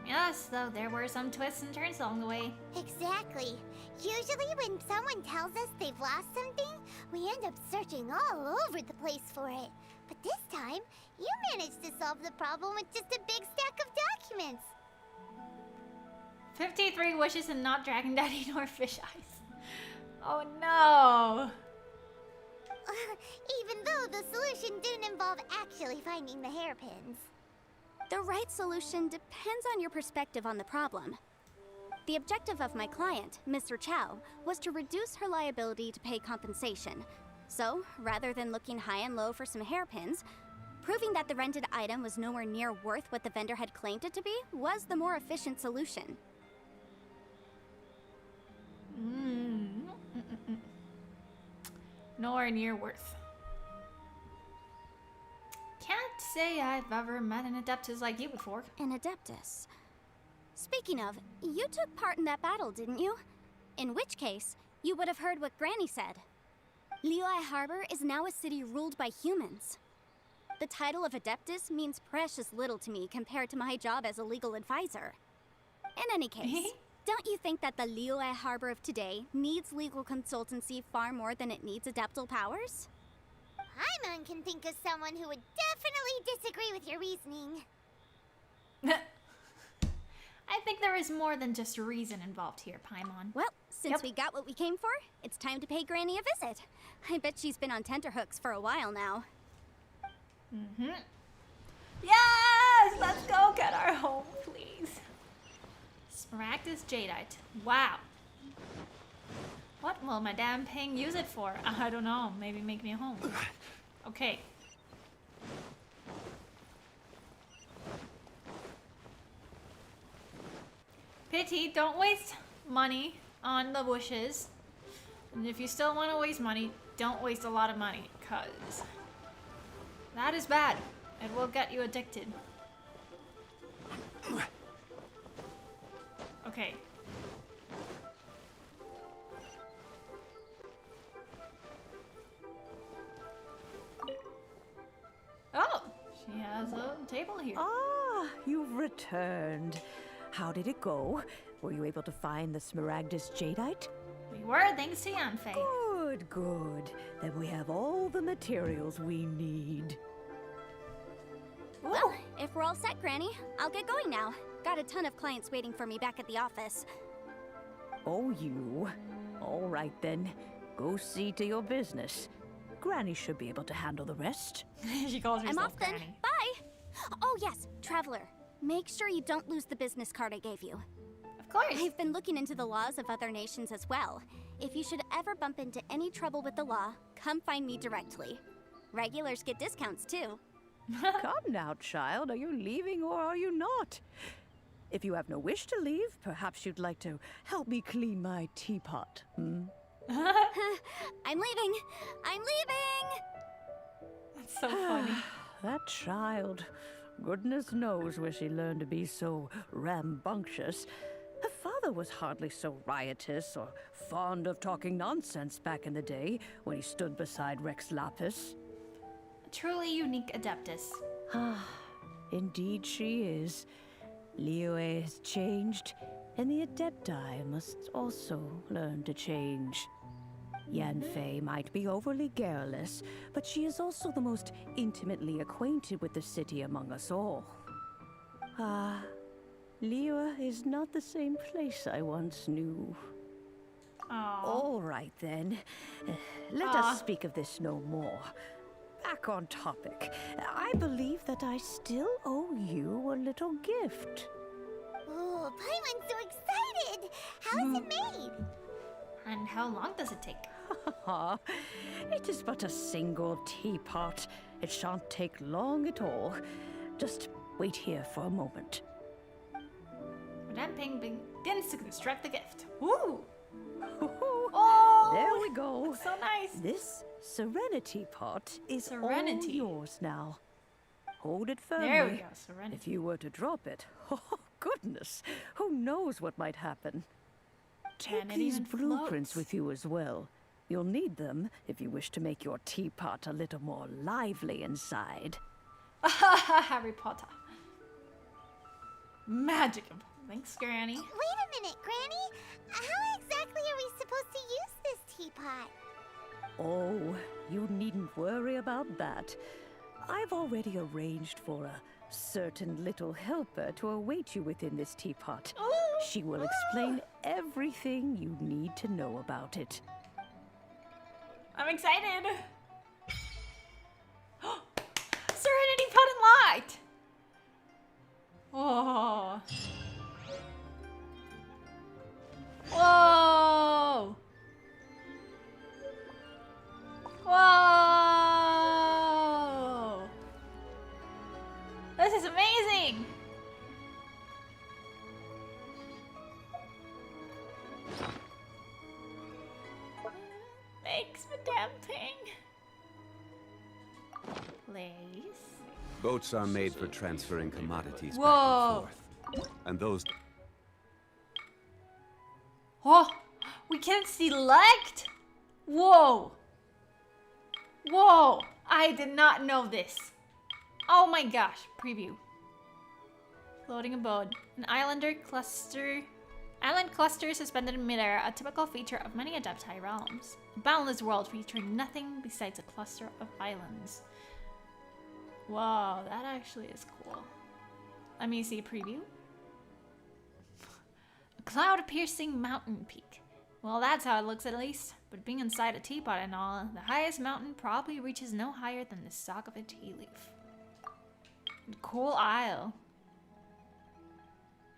Yes, though there were some twists and turns along the way. Exactly. Usually when someone tells us they've lost something, we end up searching all over the place for it. But this time, you managed to solve the problem with just a big stack of documents. 53 wishes and not Dragon Daddy nor Fish Eyes. Oh no! Even though the solution didn't involve actually finding the hairpins. The right solution depends on your perspective on the problem. The objective of my client, Mr. Chow, was to reduce her liability to pay compensation. So, rather than looking high and low for some hairpins, proving that the rented item was nowhere near worth what the vendor had claimed it to be was the more efficient solution. Nowhere near worth. Can't say I've ever met an Adeptus like you before. An Adeptus? Speaking of, you took part in that battle, didn't you? In which case, you would have heard what Granny said. Liyue Harbor is now a city ruled by humans. The title of Adeptus means precious little to me compared to my job as a legal advisor. In any case, don't you think that the Liyue Harbor of today needs legal consultancy far more than it needs adeptal powers? Paimon can think of someone who would definitely disagree with your reasoning. I think there is more than just reason involved here, Paimon. Well, since we got what we came for, it's time to pay Granny a visit. I bet she's been on tenterhooks for a while now. Yes! Let's go get our home, please. Smaragdus Jadeite. Wow. What will Madame Ping use it for? I don't know. Maybe make me a home. Okay. Pity, don't waste money on the wishes. And if you still want to waste money, don't waste a lot of money, because that is bad. It will get you addicted. Okay. Oh, she has a table here. Ah, you've returned. How did it go? Were you able to find the Smaragdus Jadeite? We were, thanks to Yanfei. Good, good. Then we have all the materials we need. Well, if we're all set, Granny, I'll get going now. Got a ton of clients waiting for me back at the office. Oh, you? All right then. Go see to your business. Granny should be able to handle the rest. She calls herself I'm off then. Granny. Bye! Oh yes, Traveler. Make sure you don't lose the business card I gave you. Of course. I've been looking into the laws of other nations as well. If you should ever bump into any trouble with the law, come find me directly. Regulars get discounts too. Come now, child. Are you leaving or are you not? If you have no wish to leave, perhaps you'd like to help me clean my teapot, hmm? I'm leaving! I'm leaving! That's so funny. That child. Goodness knows where she learned to be so rambunctious. Her father was hardly so riotous or fond of talking nonsense back in the day when he stood beside Rex Lapis. A truly unique Adeptus. Ah, indeed she is. Liyue has changed, and the Adepti must also learn to change. Yanfei might be overly garrulous, but she is also the most intimately acquainted with the city among us all. Ah, Liyue is not the same place I once knew. Aww. All right then. Let us speak of this no more. Back on topic. I believe that I still owe you a little gift. Oh, Paimon's so excited! How is it made? And how long does it take? It is but a single teapot. It shan't take long at all. Just wait here for a moment. Madame Ping begins to construct the gift. Woo! Oh, Oh, There we go. looks so nice. This Serenity pot is Serenity. all yours now. Hold it firmly. There we go, Serenity. If you were to drop it, oh goodness, who knows what might happen. Take And it these even blueprints floats. with you as well. You'll need them if you wish to make your teapot a little more lively inside. Harry Potter. Magical. Thanks, Granny. Wait a minute, Granny. How exactly are we supposed to use this teapot? Oh, you needn't worry about that. I've already arranged for a certain little helper to await you within this teapot. She will explain everything you need to know about it. I'm excited. Serenity pot and light. Oh. Whoa. Whoa. This is amazing. Thanks for damn thing. Lace. Boats are made for transferring commodities Whoa. back and forth. And those... Oh, we can select? Whoa. Whoa, I did not know this. Oh my gosh, preview. Floating abode. An island cluster suspended in midair, a typical feature of many Adepti realms. A boundless world featuring nothing besides a cluster of islands. Whoa, that actually is cool. Let me see a preview. A cloud-piercing mountain peak. Well, that's how it looks at least. But being inside a teapot and all, the highest mountain probably reaches no higher than the stalk of a tea leaf. Cool isle.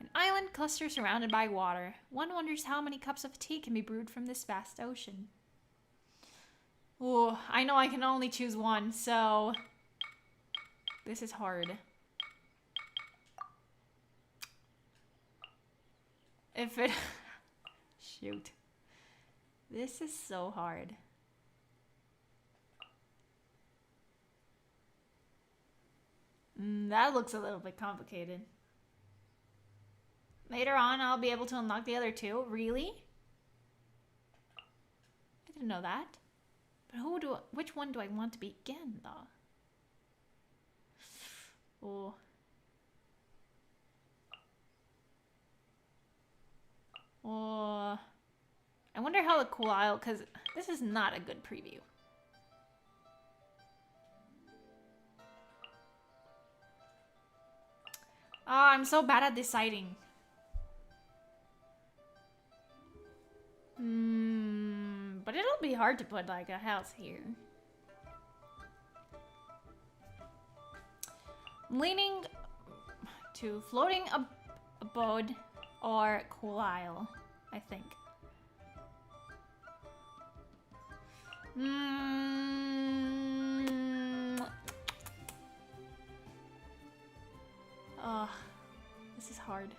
An island cluster surrounded by water. One wonders how many cups of tea can be brewed from this vast ocean. Oh, I know I can only choose one, so... This is hard. If it... Shoot. This is so hard. That looks a little bit complicated. Later on, I'll be able to unlock the other two. Really? I didn't know that. But which one do I want to begin, though? Oh. Oh. I wonder how the cool isle, because this is not a good preview. Oh, I'm so bad at deciding. But it'll be hard to put like a house here. I'm leaning to floating abode or cool isle, I think. Oh, this is hard.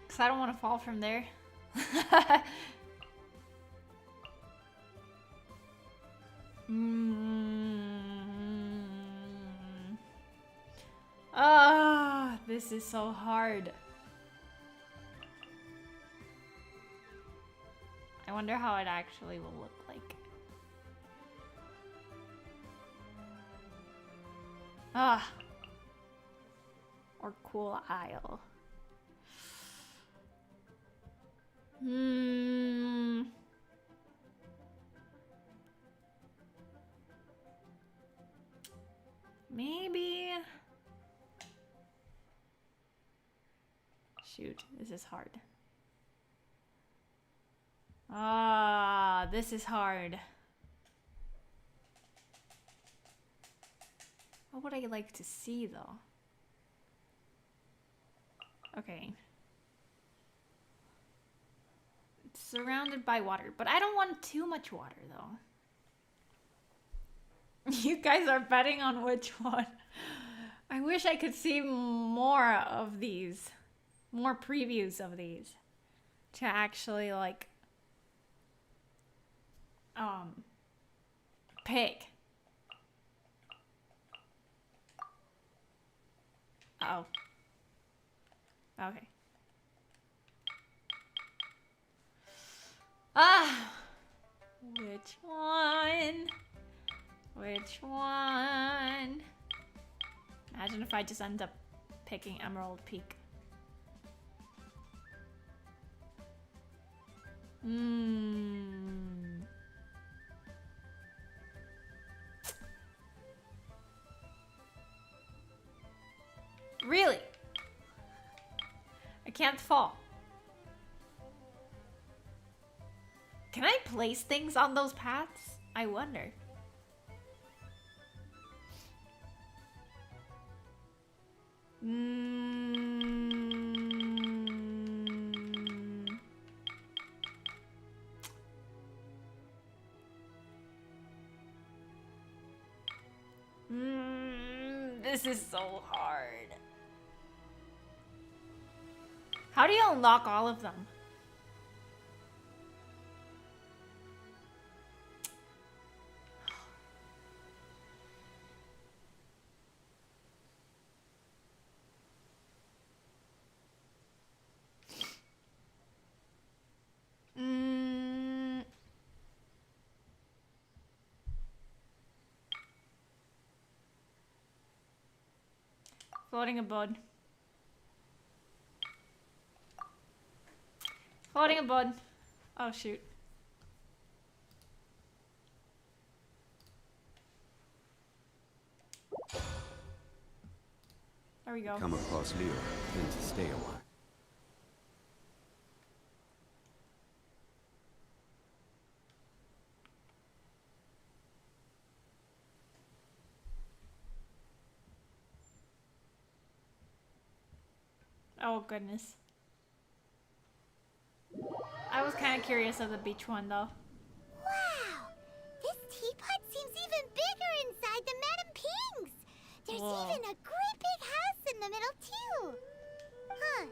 Because I don't want to fall from there. Ah, this is so hard. I wonder how it actually will look like. Ah. Or cool isle. Maybe. Shoot, this is hard. Ah, this is hard. What would I like to see, though? Okay. It's surrounded by water, but I don't want too much water, though. You guys are betting on which one. I wish I could see more of these. More previews of these. to actually like pick. Oh. Okay. Ah. Which one? Which one? Imagine if I just end up picking Emerald Peak. Really? I can't fall. Can I place things on those paths? I wonder. This is so hard. How do you unlock all of them? Floating a bud. Floating a bud. Oh shoot. There we go. Come across Leo, tend to stay a while. Oh goodness. I was kind of curious of the beach one though. Wow! This teapot seems even bigger inside than Madame Ping's! There's even a great big house in the middle too! Huh.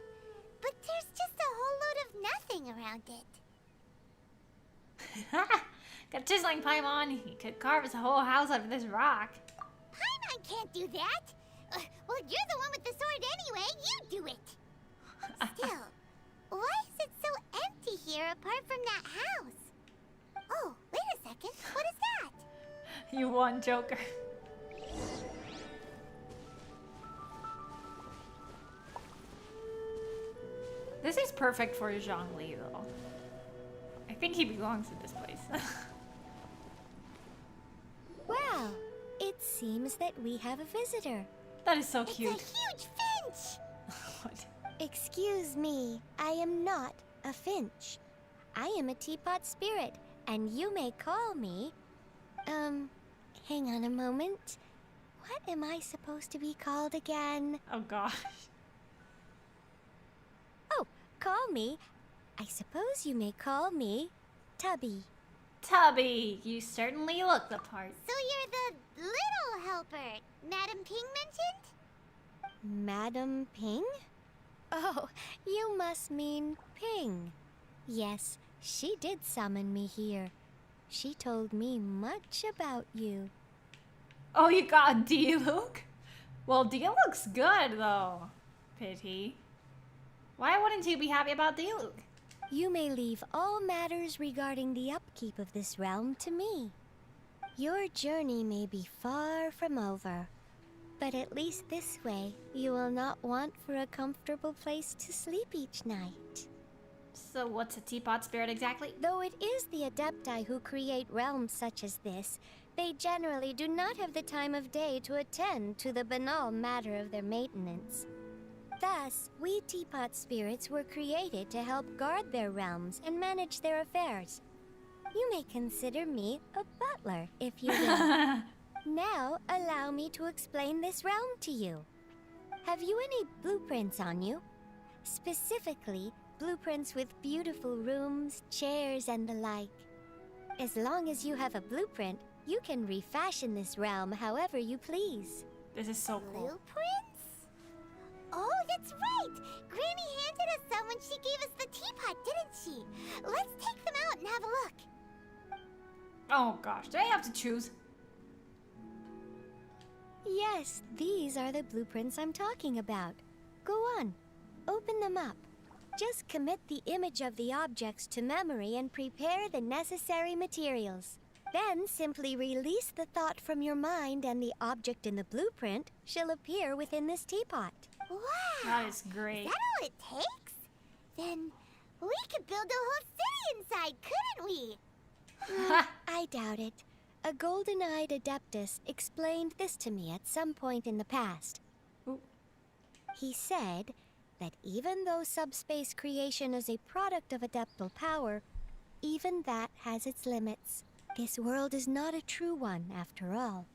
But there's just a whole load of nothing around it. Got a chiseling Paimon. He could carve his whole house out of this rock. Paimon can't do that! Well, you're the one with the sword anyway. You do it! Still, why is it so empty here apart from that house? Oh, wait a second. What is that? You won, Joker. This is perfect for Zhongli, though. I think he belongs in this place. Well, it seems that we have a visitor. That is so cute. It's a huge finch! What? Excuse me, I am not a finch. I am a teapot spirit, and you may call me... hang on a moment. What am I supposed to be called again? Oh gosh. Oh, call me. I suppose you may call me Tubby. Tubby, you certainly look the part. So you're the little helper Madame Ping mentioned? Madam Ping? Oh, you must mean Ping. Yes, she did summon me here. She told me much about you. Oh, you got Diluc? Well, Diluc's good, though. Pity. Why wouldn't you be happy about Diluc? You may leave all matters regarding the upkeep of this realm to me. Your journey may be far from over, but at least this way you will not want for a comfortable place to sleep each night. So what's a teapot spirit exactly? Though it is the Adepti who create realms such as this, they generally do not have the time of day to attend to the banal matter of their maintenance. Thus, we teapot spirits were created to help guard their realms and manage their affairs. You may consider me a butler, if you will. Now, allow me to explain this realm to you. Have you any blueprints on you? Specifically, blueprints with beautiful rooms, chairs, and the like. As long as you have a blueprint, you can refashion this realm however you please. This is so cool. Blueprints? Oh, that's right! Granny handed us some when she gave us the teapot, didn't she? Let's take them out and have a look. Oh gosh, do I have to choose? Yes, these are the blueprints I'm talking about. Go on, open them up. Just commit the image of the objects to memory and prepare the necessary materials. Then simply release the thought from your mind and the object in the blueprint shall appear within this teapot. Wow! That is great. Is that all it takes? Then we could build a whole city inside, couldn't we? I doubt it. A golden-eyed adeptus explained this to me at some point in the past. Ooh. He said that even though subspace creation is a product of adeptal power, even that has its limits. This world is not a true one, after all.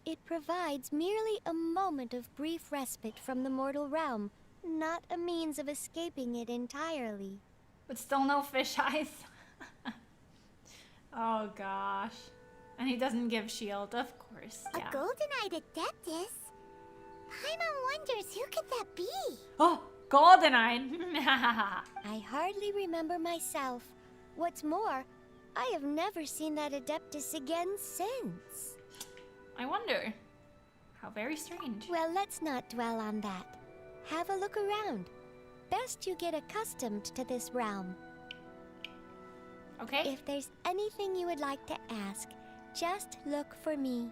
It provides merely a moment of brief respite from the mortal realm, not a means of escaping it entirely. But still no fish eyes. Oh gosh. And he doesn't give shield, of course. A Yeah. golden-eyed adeptus? Paimon wonders, who could that be? Oh, golden-eyed. I hardly remember myself. What's more, I have never seen that adeptus again since. I wonder. How very strange. Well, let's not dwell on that. Have a look around. Best you get accustomed to this realm. Okay. If there's anything you would like to ask, just look for me.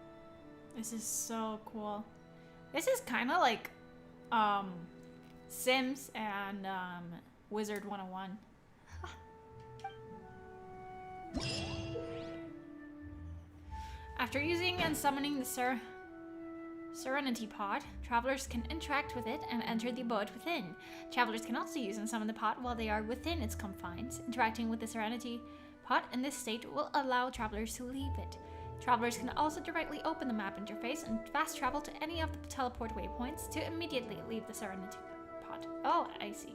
This is so cool. This is kind of like Sims and Wizard 101. After using and summoning the Serenity Pot, travelers can interact with it and enter the abode within. Travelers can also use and summon the pot while they are within its confines. Interacting with the Serenity Pot in this state will allow travelers to leave it. Travelers can also directly open the map interface and fast travel to any of the teleport waypoints to immediately leave the Serenity Pot. Oh, I see.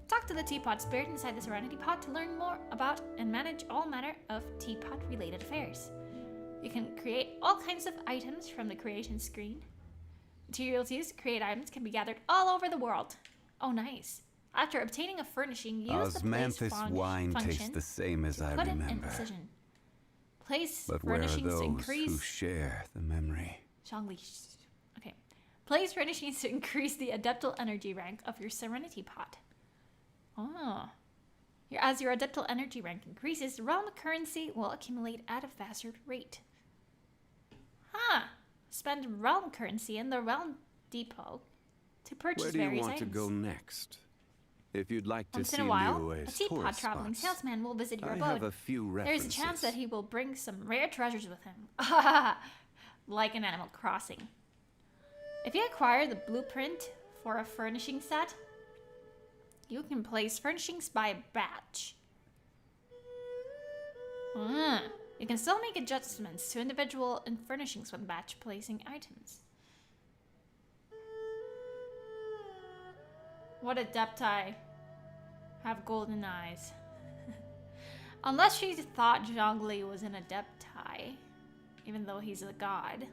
Talk to the Teapot Spirit inside the Serenity Pot to learn more about and manage all manner of teapot-related affairs. You can create all kinds of items from the creation screen. Materials used to create items can be gathered all over the world. Oh, nice. After obtaining a furnishing, use the place Osmanthus wine tastes function the same as to I put it in remember. position. Place But where are furnishings to those increase who share the memory? Zhongli. Okay. Place furnishings to increase the adeptal energy rank of your Serenity Pot. Oh. As your adeptal energy rank increases, the realm currency will accumulate at a faster rate. Huh. Spend realm currency in the realm depot to purchase Where do you various want items. to go next? If you'd like to Once see in a while, a Liyue's teapot tourist traveling spots, salesman will visit your I abode. have a few There's references. a chance that he will bring some rare treasures with him. Like in Animal Crossing. If you acquire the blueprint for a furnishing set, you can place furnishings by batch. You can still make adjustments to individual and furnishings when batch placing items. What adepti have golden eyes? Unless she thought Zhongli was an adepti, even though he's a god.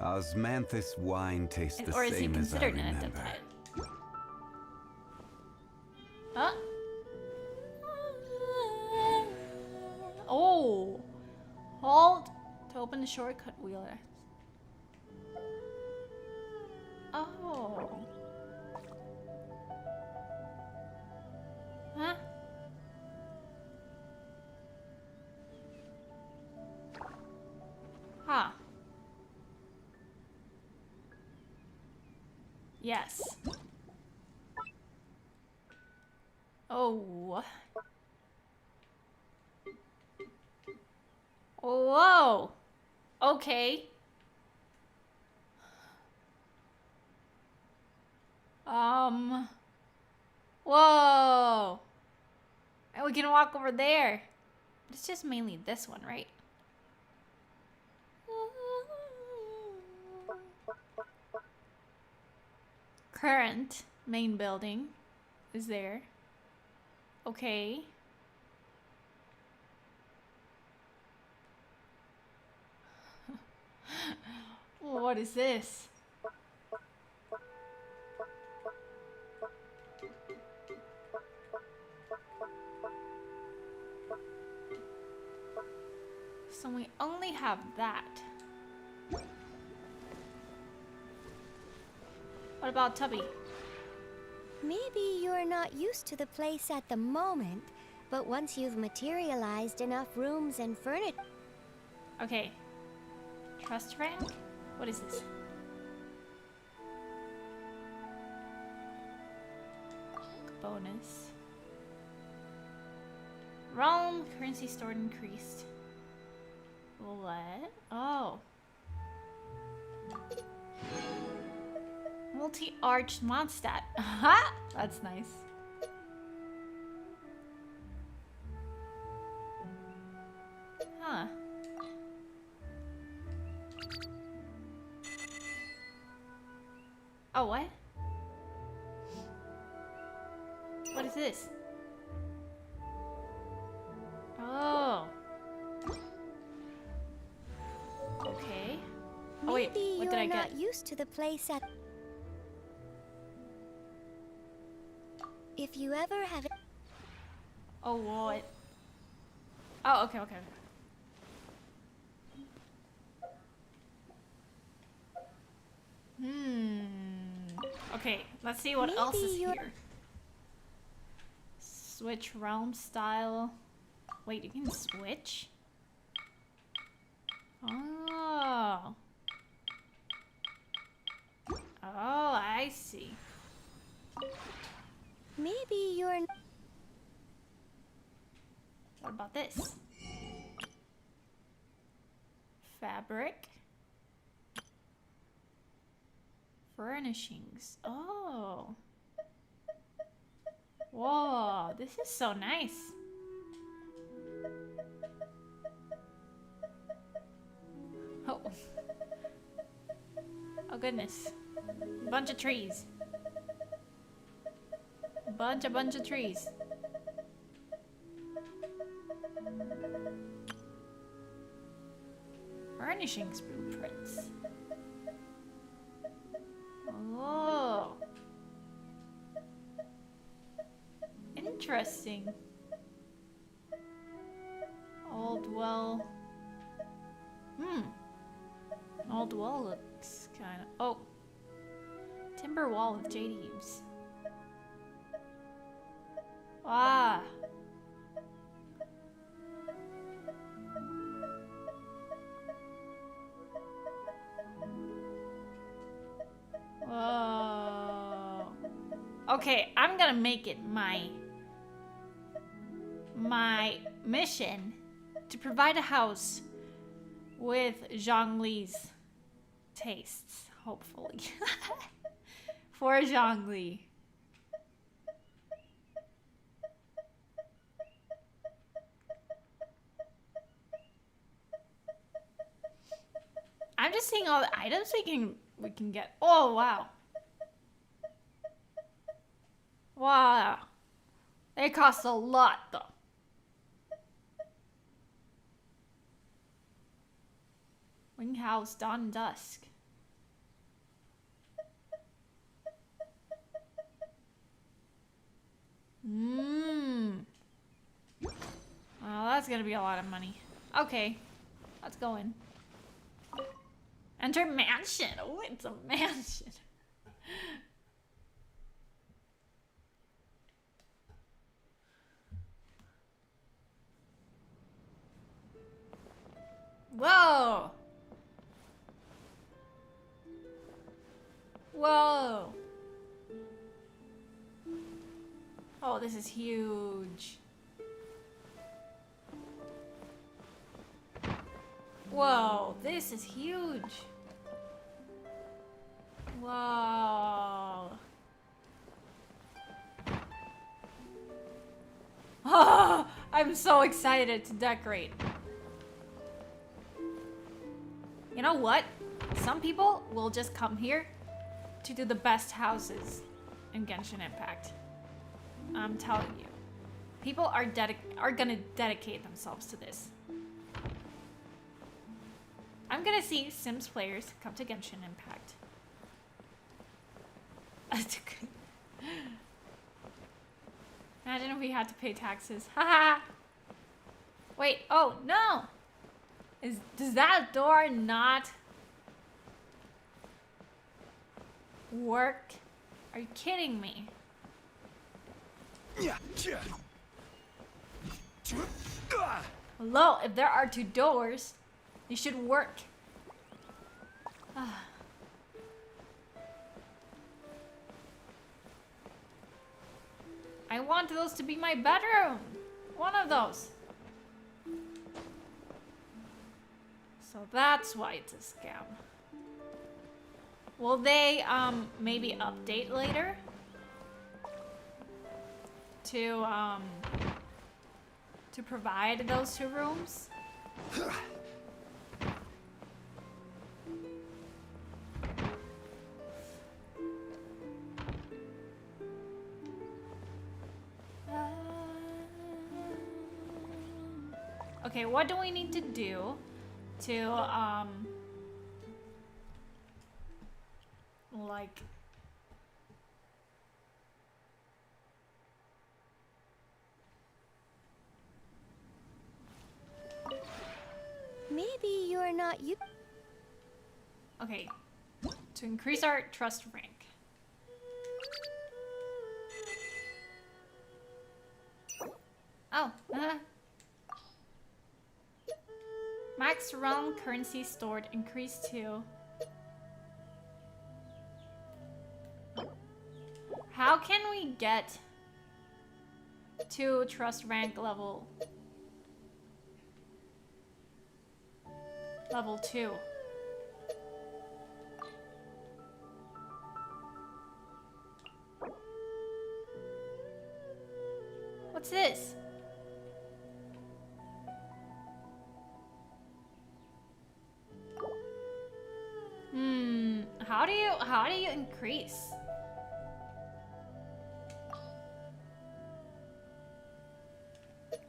Osmanthus wine tastes the Or is he same as I considered an remember. adepti? Huh? Oh! Hold to open the shortcut wheel. Oh. Huh? Huh. Yes. Oh. Whoa. Okay. Whoa. And we can walk over there. It's just mainly this one, right? Current main building is there. Okay. What is this? So we only have that. What about Tubby? Maybe you're not used to the place at the moment, but once you've materialized enough rooms and furniture... Okay. Trust rank? What is this? Bonus. Realm currency stored increased. What? Oh. Multi-arched Mondstadt. Aha! That's nice. Huh. Oh, what? What is this? Oh. Okay. Oh wait, Maybe what did I you're get? not used to the place at... If you ever have... Oh, what? Oh, okay, okay. Okay, let's see what else is here. Switch realm style. Wait, you can switch? Oh. Oh, I see. Maybe you're... What about this? Fabric. Furnishings. Oh. Whoa, this is so nice. Oh. Oh goodness. Bunch of trees. Bunch of trees. Furnishings blueprints. Oh. Interesting. Old well. Old well looks kind of... Oh. Timber wall with jade eaves. Ah. Whoa. Okay, I'm gonna make it my mission to provide a house with Zhongli's tastes, hopefully. For Zhongli. I'm just seeing all the items we can get. Oh wow. Wow. They cost a lot though. Wing house, dawn and dusk. Well, that's gonna be a lot of money. Okay, let's go in. Enter mansion. Oh, it's a mansion. Whoa. Whoa. Oh, this is huge. Whoa, this is huge. Whoa. Oh, I'm so excited to decorate. You know what? Some people will just come here to do the best houses in Genshin Impact. I'm telling you. People are gonna dedicate themselves to this. I'm gonna see Sims players come to Genshin Impact. Imagine if we had to pay taxes. Haha. Wait, oh no! Does that door not work? Are you kidding me? Hello, if there are 2 doors, it should work. I want those to be my bedroom. One of those. So that's why it's a scam. Will they maybe update later to provide those 2 rooms? Okay, what do we need to do to like Maybe you're not you. okay, to increase our trust rank. Oh, max realm currency stored increased to. How can we get to trust rank level 2? What's this? How do you increase?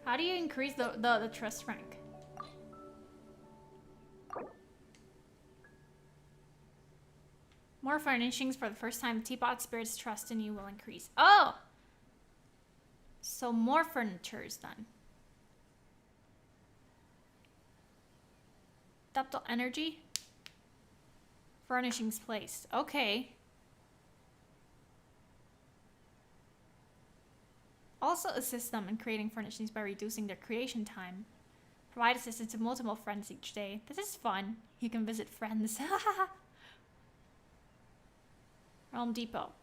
How do you increase the trust rank? More furnishings for the first time. Teapot Spirit's trust in you will increase. Oh! So more furnitures then. Deptal energy. Furnishings placed. Okay. Also assist them in creating furnishings by reducing their creation time. Provide assistance to multiple friends each day. This is fun. You can visit friends. Realm Depot.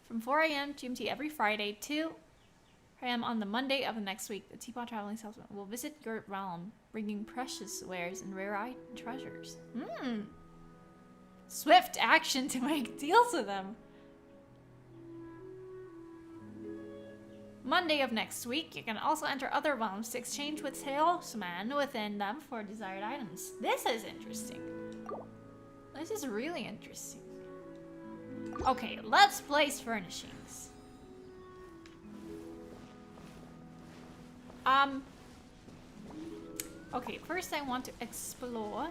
From 4 a.m. GMT every Friday to 2 a.m. on the Monday of the next week, the Teapot Traveling Salesman will visit your realm, bringing precious wares and rare treasures. Swift action to make deals with them. Monday of next week, you can also enter other realms to exchange with salesmen within them for desired items. This is interesting. This is really interesting. Okay, let's place furnishings. Okay, first I want to explore.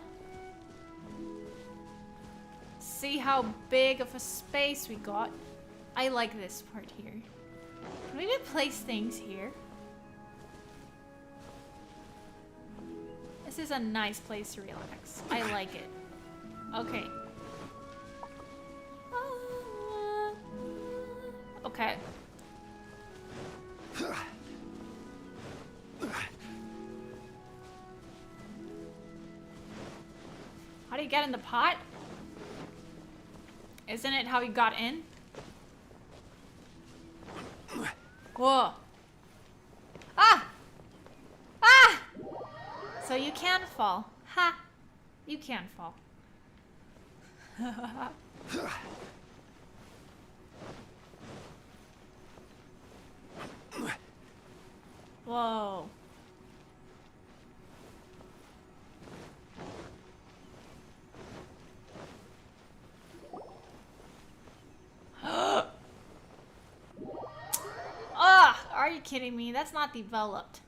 See how big of a space we got. I like this part here. Can we place things here? This is a nice place to relax. I like it. Okay. Okay. How do you get in the pot? Isn't it how you got in? Whoa. Ah! Ah! So you can fall. Ha! You can fall. Whoa. Are you kidding me? That's not developed.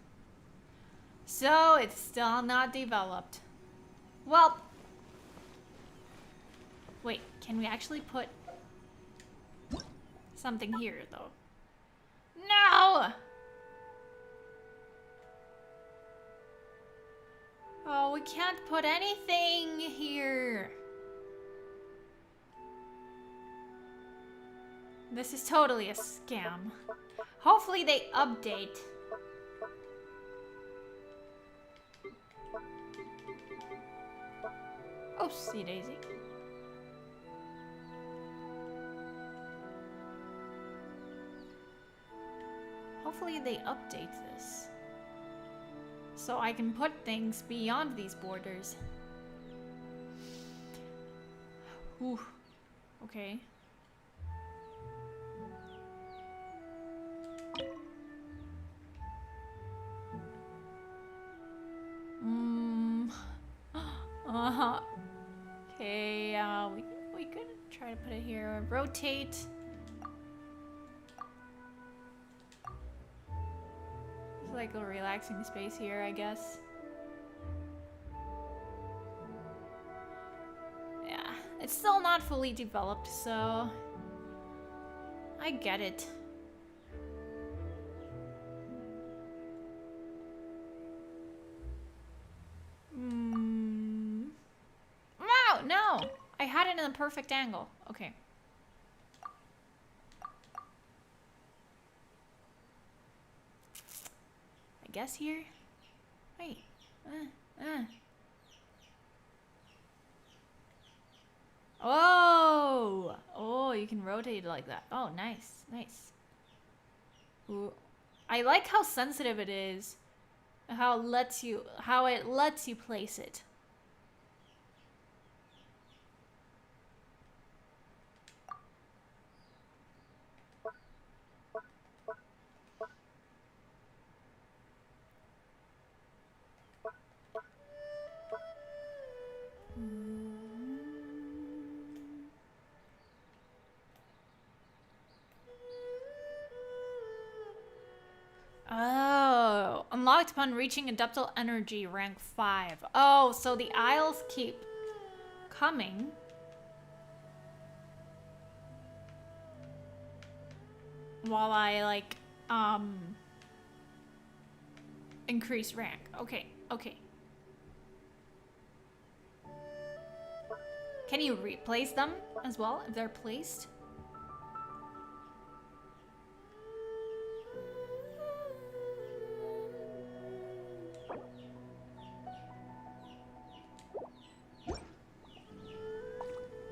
So it's still not developed. Well, wait, can we actually put something here though? No! Oh, we can't put anything here. This is totally a scam. Hopefully they update. Oh, see Daisy. Hopefully they update this, so I can put things beyond these borders. Ooh, okay. Okay, we could try to put it here. Rotate. It's like a relaxing space here, I guess. Yeah, it's still not fully developed, so I get it. Wow, no! I had it in a perfect angle. Okay. I guess here? Wait. Oh! Oh, you can rotate it like that. Oh, nice. Nice. Ooh. I like how sensitive it is. How it lets you place it. Oh, unlocked upon reaching adeptal energy rank 5. Oh, so the aisles keep coming. While I like increase rank. Okay, okay. Can you replace them as well if they're placed?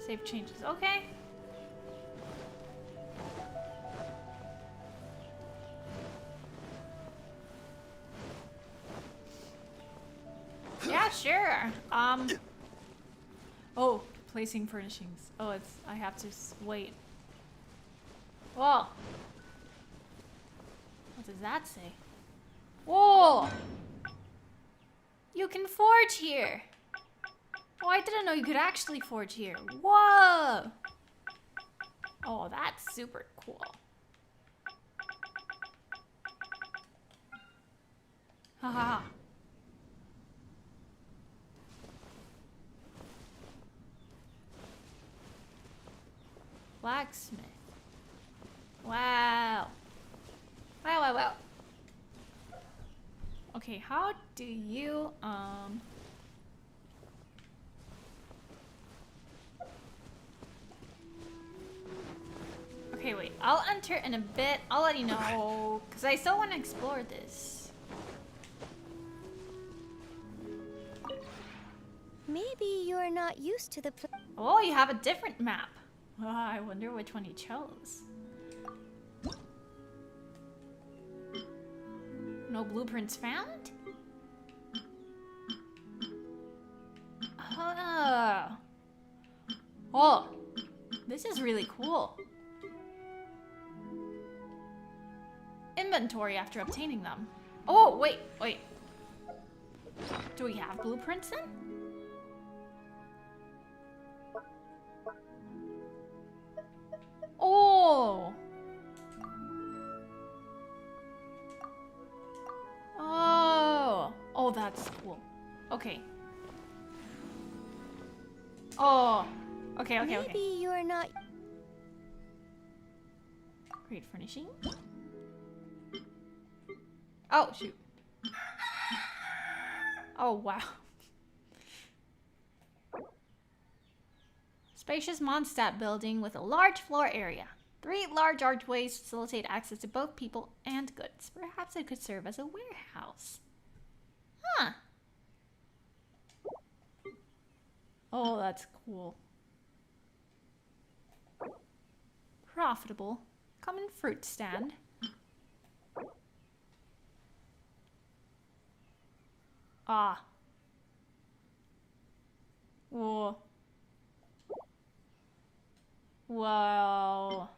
Save changes. Okay. Yeah, sure. Oh, placing furnishings. Oh, I have to wait. Whoa. What does that say? Whoa! You can forge here. Oh, I didn't know you could actually forge here. Whoa! Oh, that's super cool. Haha. Blacksmith. Wow. Wow, wow, wow. Okay, how do you, okay, wait. I'll enter in a bit. I'll let you know, because I still want to explore this. Maybe you're not used to the Oh, you have a different map. Oh, I wonder which one you chose. No blueprints found? Oh. Oh, this is really cool. Inventory after obtaining them. Oh, wait, wait. Do we have blueprints then? Oh. Oh. Oh, That's cool. Okay. Oh. Okay, okay, Maybe okay. you're not. Great furnishing. Oh, shoot. Oh, wow. Spacious Mondstadt building with a large floor area. 3 large archways facilitate access to both people and goods. Perhaps it could serve as a warehouse. Huh. Oh, that's cool. Profitable. Common fruit stand. Ah. Whoa. Whoa.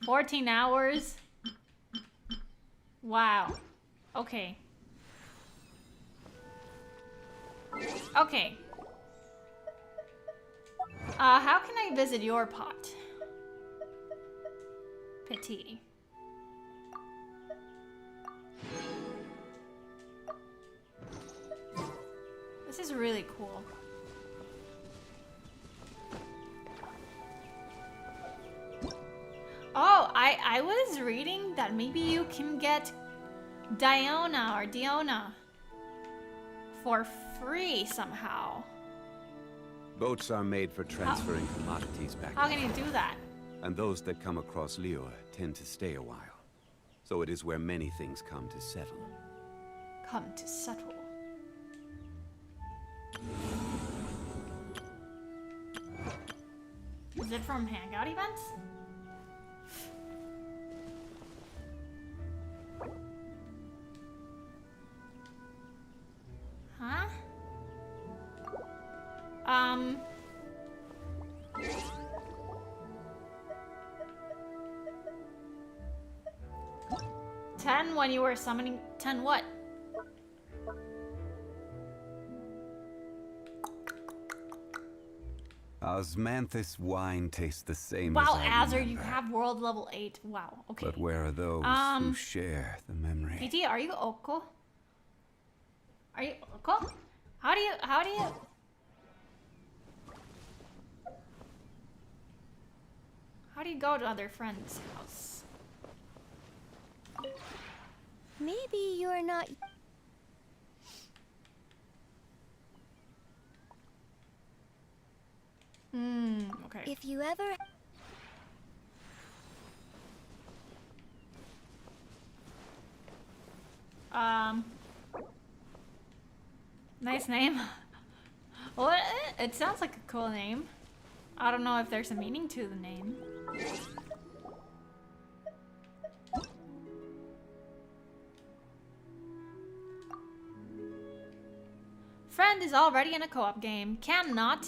14 hours? Wow. Okay. Okay. How can I visit your pot? Pity. This is really cool. Oh, I was reading that maybe you can get Diona for free somehow. Boats are made for transferring commodities back. How can you do that? And those that come across Liyue tend to stay a while. So it is where many things come to settle. Come to settle. Is it from hangout events? Huh? 10 when you were summoning 10 what? Osmanthus wine tastes the same Wow, as I Azur, you remember. have world level 8. Wow, okay. But where are those who share the memory? PT, are you Oko? Are you Oko? How do you go to other friends' house? Maybe you're not. Okay. If you ever. Nice name. Well, it sounds like a cool name. I don't know if there's a meaning to the name. Friend is already in a co-op game. Cannot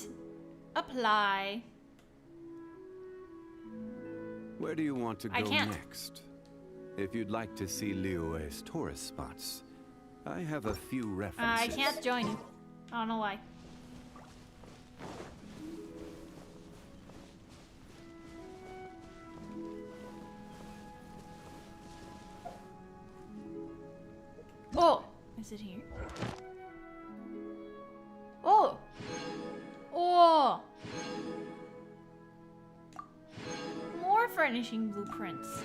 apply. Where do you want to I go can't. next? If you'd like to see Liyue's tourist spots, I have a few references. I can't join you. I don't know why. Oh! Is it here? Oh! Oh! More furnishing blueprints.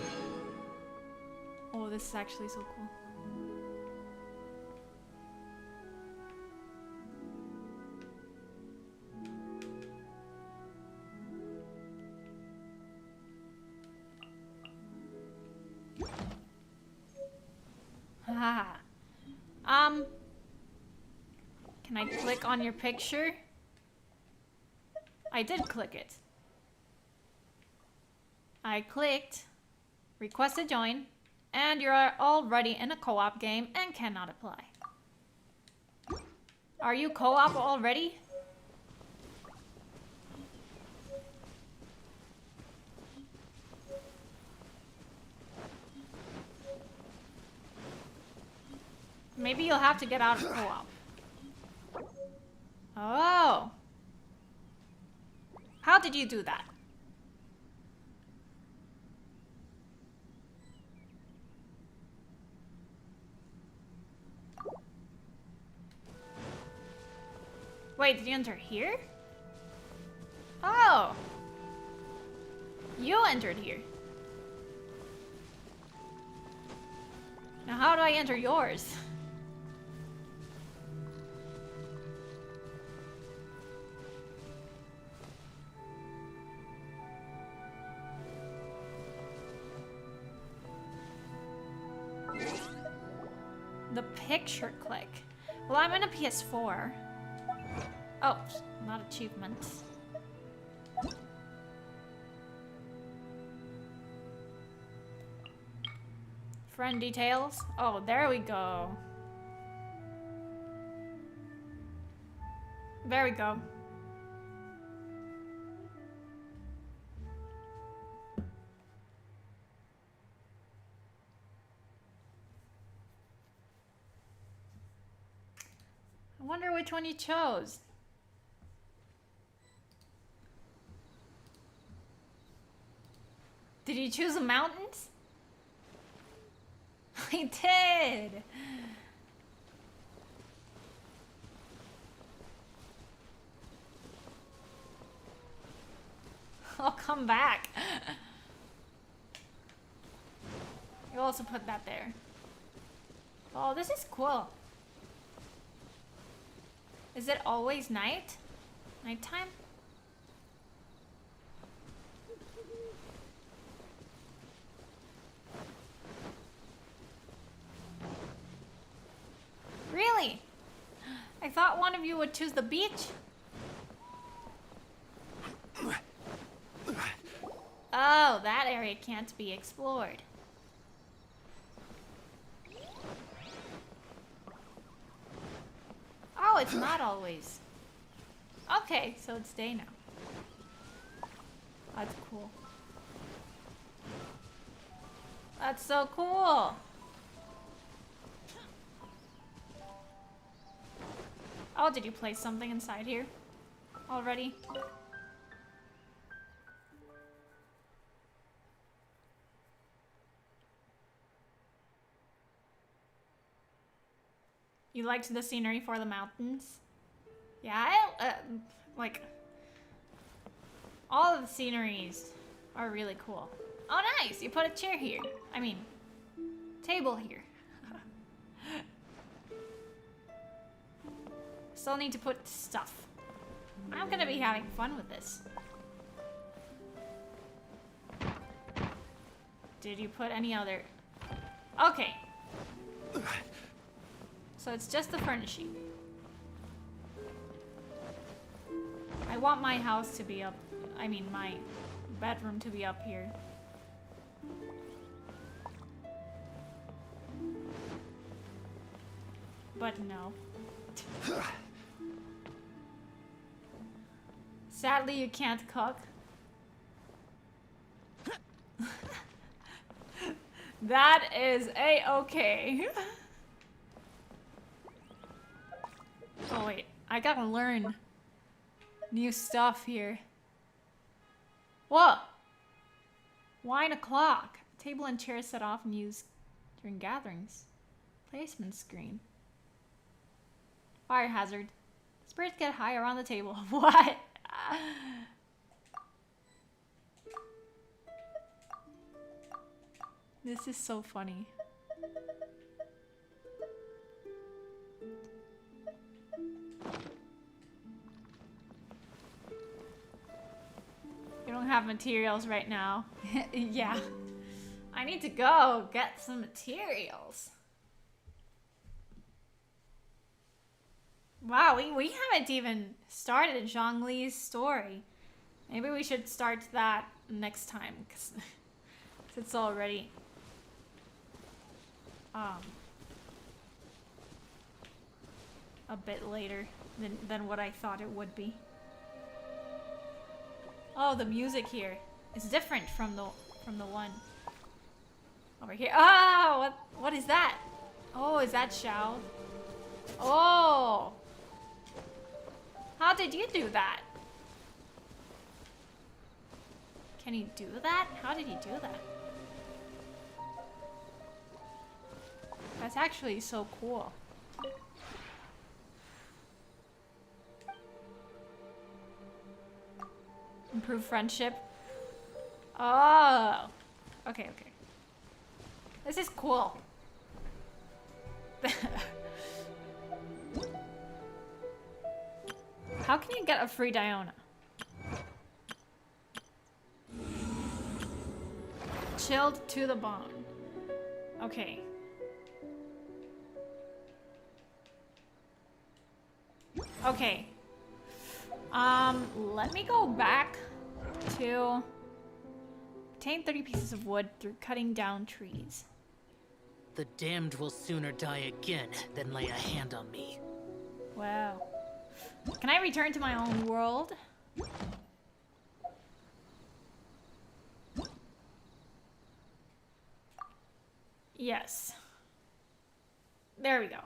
Oh, this is actually so cool. Ah. Can I click on your picture? I did click it. I clicked request to join, and you're already in a co-op game and cannot apply. Are you co-op already? Maybe you'll have to get out of co-op. Oh. How did you do that? Wait, did you enter here? Oh! You entered here. Now how do I enter yours? The picture click. Well, I'm in a PS4. Oh, not achievements. Friend details. Oh, there we go. There we go. I wonder which one you chose. Did you choose the mountains? I did! I'll come back. You also put that there. Oh, this is cool. Is it always night? Nighttime? Really? I thought one of you would choose the beach. Oh, that area can't be explored. Oh, it's not always. Okay, so it's day now. That's cool. That's so cool. Oh, did you place something inside here already? You liked the scenery for the mountains? Yeah, like, all of the sceneries are really cool. Oh, nice! You put a chair here. I mean, table here. Still need to put stuff. I'm gonna be having fun with this. Did you put any other? Okay. So it's just the furnishing. I want my house to be up. I mean, my bedroom to be up here. But no. Sadly, you can't cook. That is a-okay. Oh wait, I gotta learn new stuff here. Whoa! Wine o'clock. Table and chairs set off and used during gatherings. Placement screen. Fire hazard. Spirits get high around the table. What? This is so funny. You don't have materials right now. Yeah. I need to go get some materials. Wow, we haven't even started Zhongli's story. Maybe we should start that next time, because it's already a bit later than what I thought it would be. Oh, the music here is different from the one over here. Oh, what is that? Oh, is that Xiao? Oh. How did you do that? Can he do that? How did he do that? That's actually so cool. Improve friendship. Oh. Okay, okay. This is cool. How can you get a free Diona? Chilled to the bone. Okay. Okay. Let me go back to obtain 30 pieces of wood through cutting down trees. The damned will sooner die again than lay a hand on me. Wow. Can I return to my own world? Yes. There we go.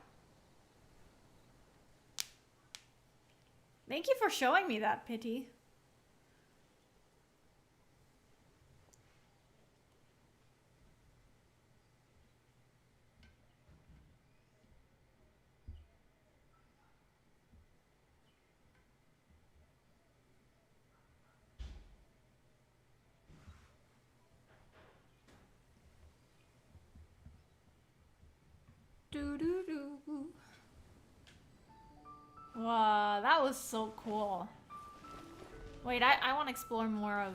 Thank you for showing me that, Pity. Doo-doo-doo. Wow, that was so cool. Wait, I want to explore more of...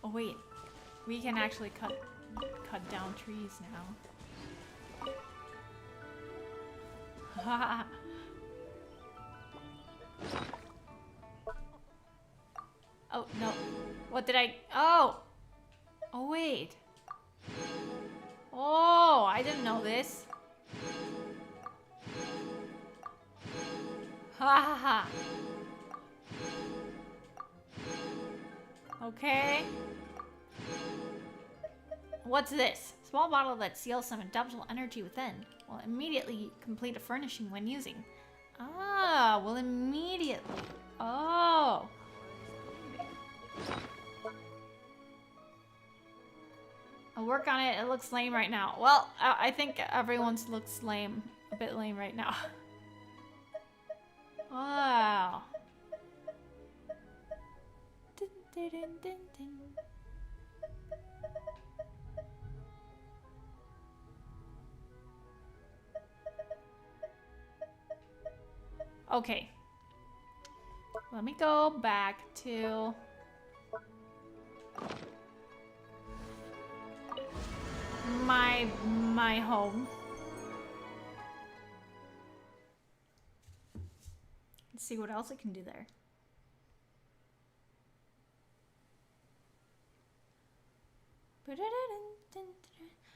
Oh wait, we can actually cut down trees now. Oh no, what did I... Oh! Oh wait. Oh, I didn't know this. Ha ha ha. Okay. What's this? Small bottle that seals some adaptable energy within. Will immediately complete a furnishing when using. Ah, will immediately. Oh. I'll work on it. It looks lame right now. Well, I think everyone's looks lame. A bit lame right now. Wow. Dun, dun, dun, dun, dun. Okay. Let me go back to... my home. Let's see what else I can do there.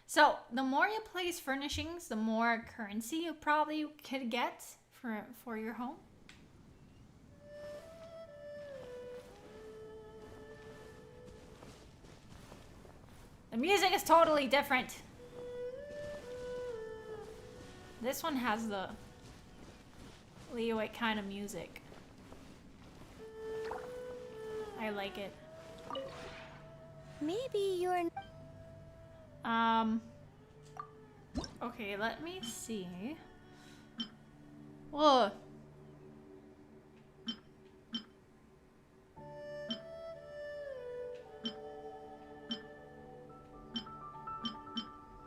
So, the more you place furnishings, the more currency you probably could get for your home. The music is totally different. This one has the Liyue kind of music. I like it. Maybe you're... Okay, let me see. Whoa.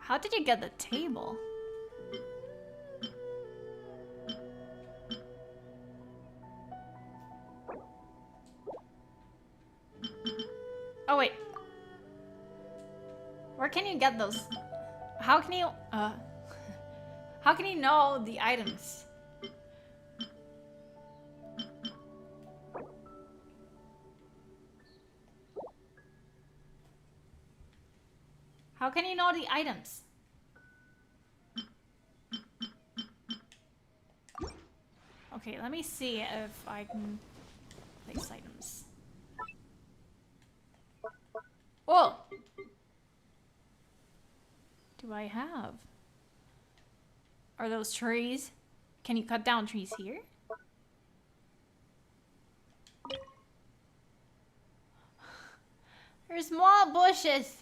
How did you get the table? Oh wait. Where can you get those? How can you how can you know the items? How can you know the items? Okay, let me see if I can place items. Oh! Do I have? Are those trees? Can you cut down trees here? There's small bushes.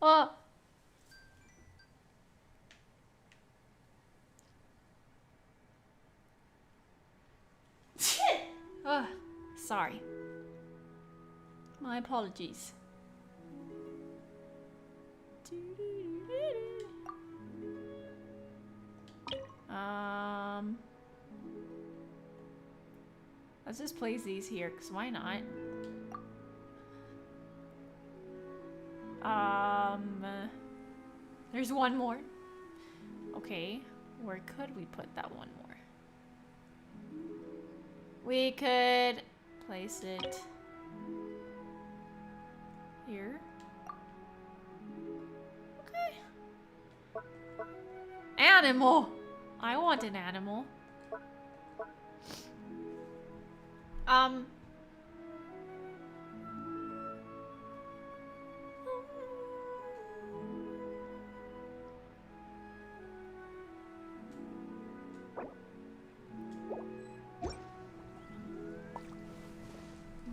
Oh. Sorry. My apologies. Let's just place these here, because why not? There's one more. Okay, where could we put that one more? We could place it here. Okay. Animal! I want an animal.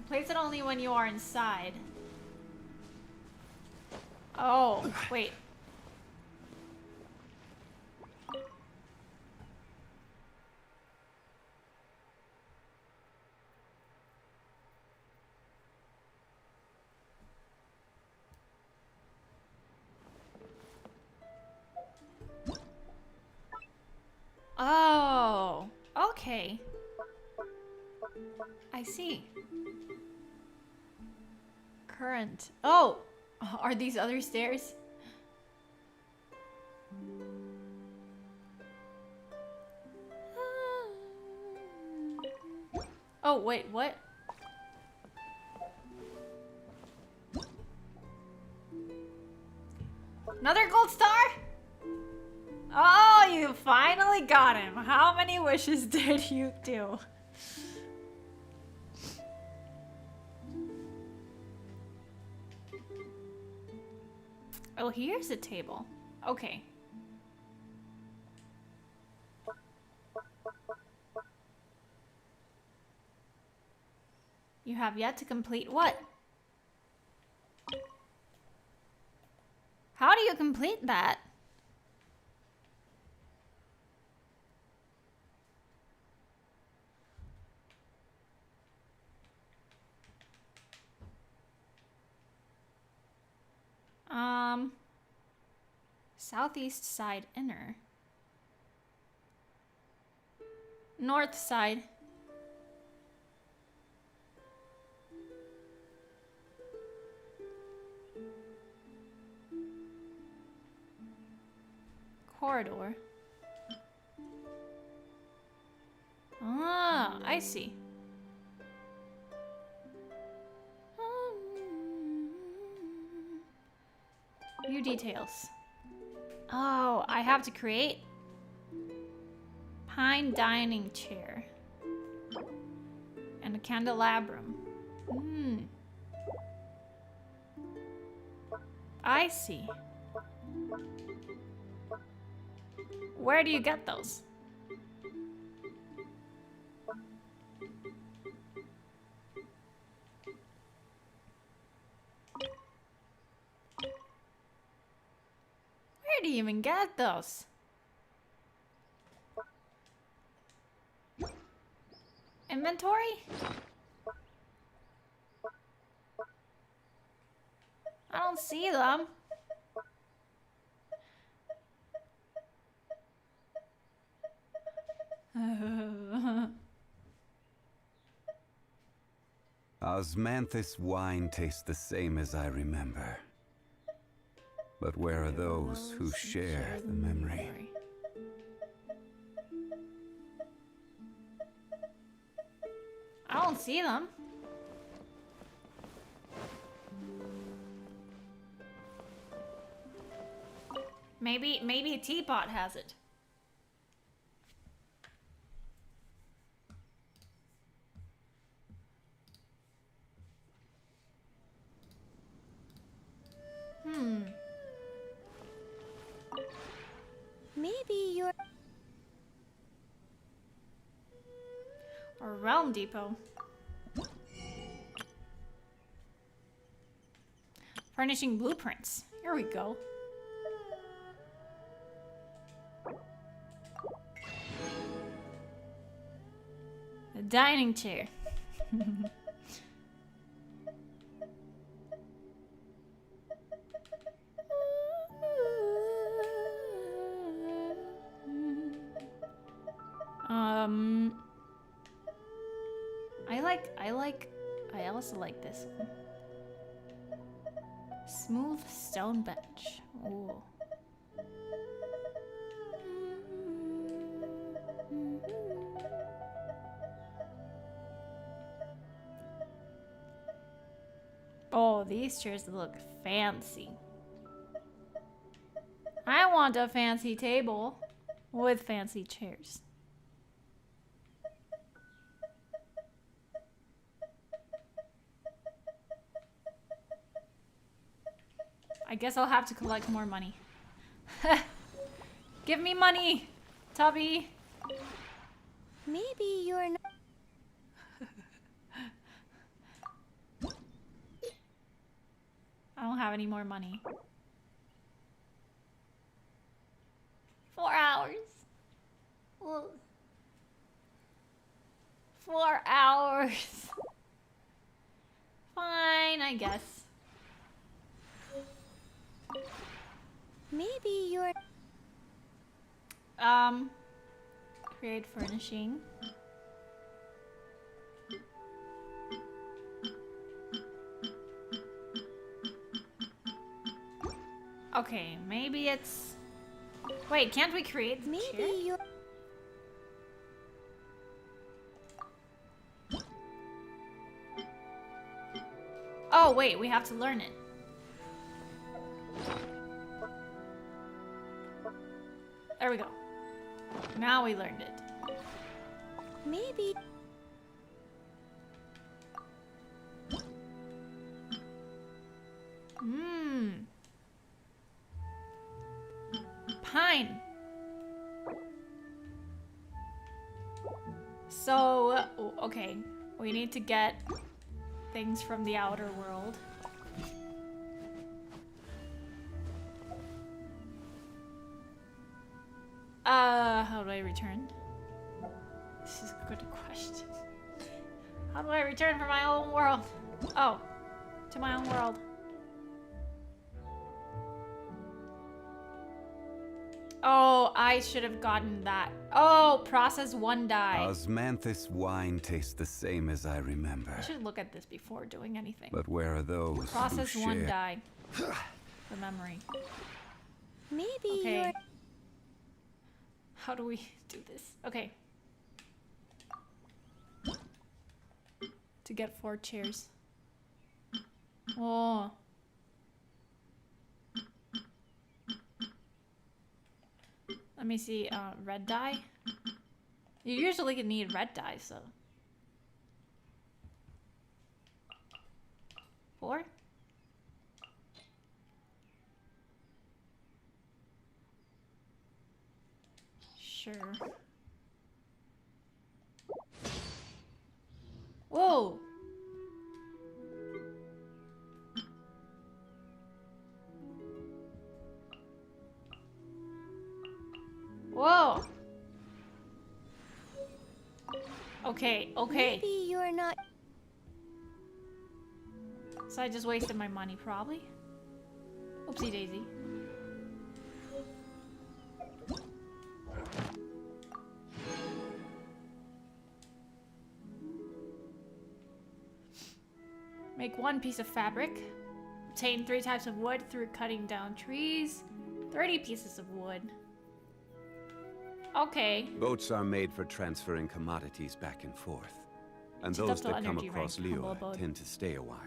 Place it only when you are inside. Oh, wait. Oh, okay. I see. Current. Oh, are these other stairs? Oh, wait, what? Another gold star? Oh, you finally got him. How many wishes did you do? Oh, here's a table. Okay. You have yet to complete what? How do you complete that? Southeast side inner. North side. Corridor. Ah, I see. View details. Oh, I have to create pine dining chair and a candelabrum. I see. Where do you get those? Where do you even get those? Inventory? I don't see them. Osmanthus wine tastes the same as I remember. But where are those who share the memory? I don't see them. Maybe a teapot has it. Maybe you're... Or Realm Depot. Furnishing blueprints. Here we go. The dining chair. also like this one. Smooth stone bench. Ooh. Oh, these chairs look fancy. I want a fancy table with fancy chairs. I guess I'll have to collect more money. Give me money, Tubby. Maybe you're not. I don't have any more money. 4 hours. Well, 4 hours. Fine, I guess. Maybe you're. Create furnishing. Okay, maybe it's... Wait, can't we create the chair? Maybe you're. Oh, wait, we have to learn it. There we go. Now we learned it. Maybe. Mmm. Pine. So, okay. We need to get things from the outer world. How do I return? This is a good question. How do I return from my own world? Oh, to my own world. Oh, I should have gotten that. Oh, process 1 die. Osmanthus wine tastes the same as I remember. I should look at this before doing anything. But where are those Process who 1 share? die. For memory. Maybe Okay. you're. How do we do this? Okay. To get 4 chairs. Oh. Let me see, red dye? You usually need red dye, so. 4? Sure. Whoa! Whoa! Okay, okay. Maybe you're not. So I just wasted my money, probably. Oopsie daisy. Make 1 piece of fabric. Obtain 3 types of wood through cutting down trees. 30 pieces of wood. Okay. Boats are made for transferring commodities back and forth. And those Deductible that come energy across rank, humble Liyue abode. tend to stay a while.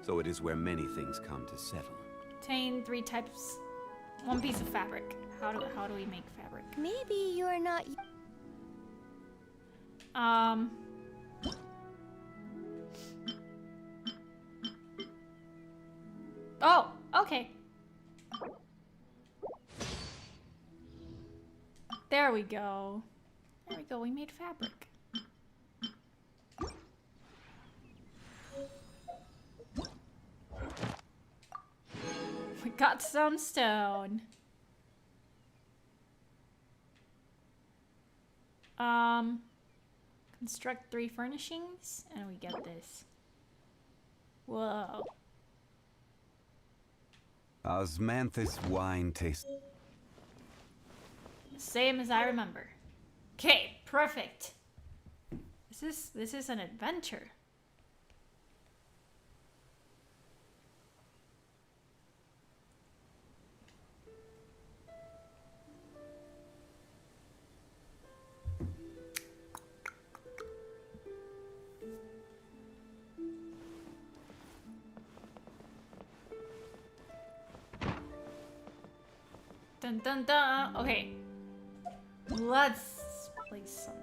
So it is where many things come to settle. Obtain 3 types. 1 piece of fabric. How do we make fabric? Maybe you're not. Oh, okay. There we go. There we go, we made fabric. We got some stone. Construct 3 furnishings, and we get this. Whoa. Osmanthus wine tastes... Same as I remember. Okay, perfect. This is an adventure. Dun dun dun. Okay. Let's play something.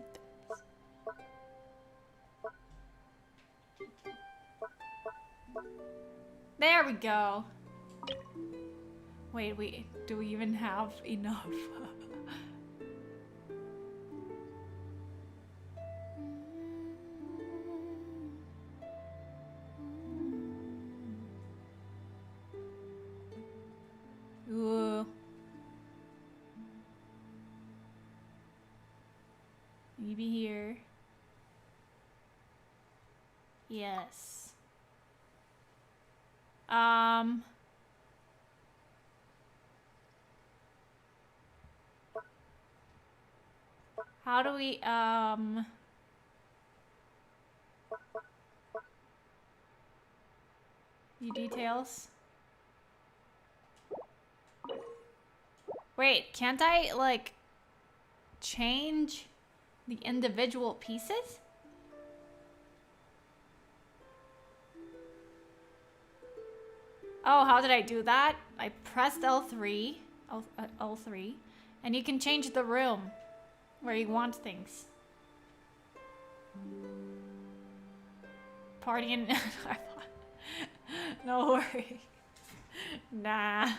There we go. Wait, do we even have enough? Ooh. Maybe here. Yes. How do we, view details? Wait, can't I, like, change the individual pieces? Oh, how did I do that? I pressed L3, L3, and you can change the room where you want things. Party in... No worries. Nah.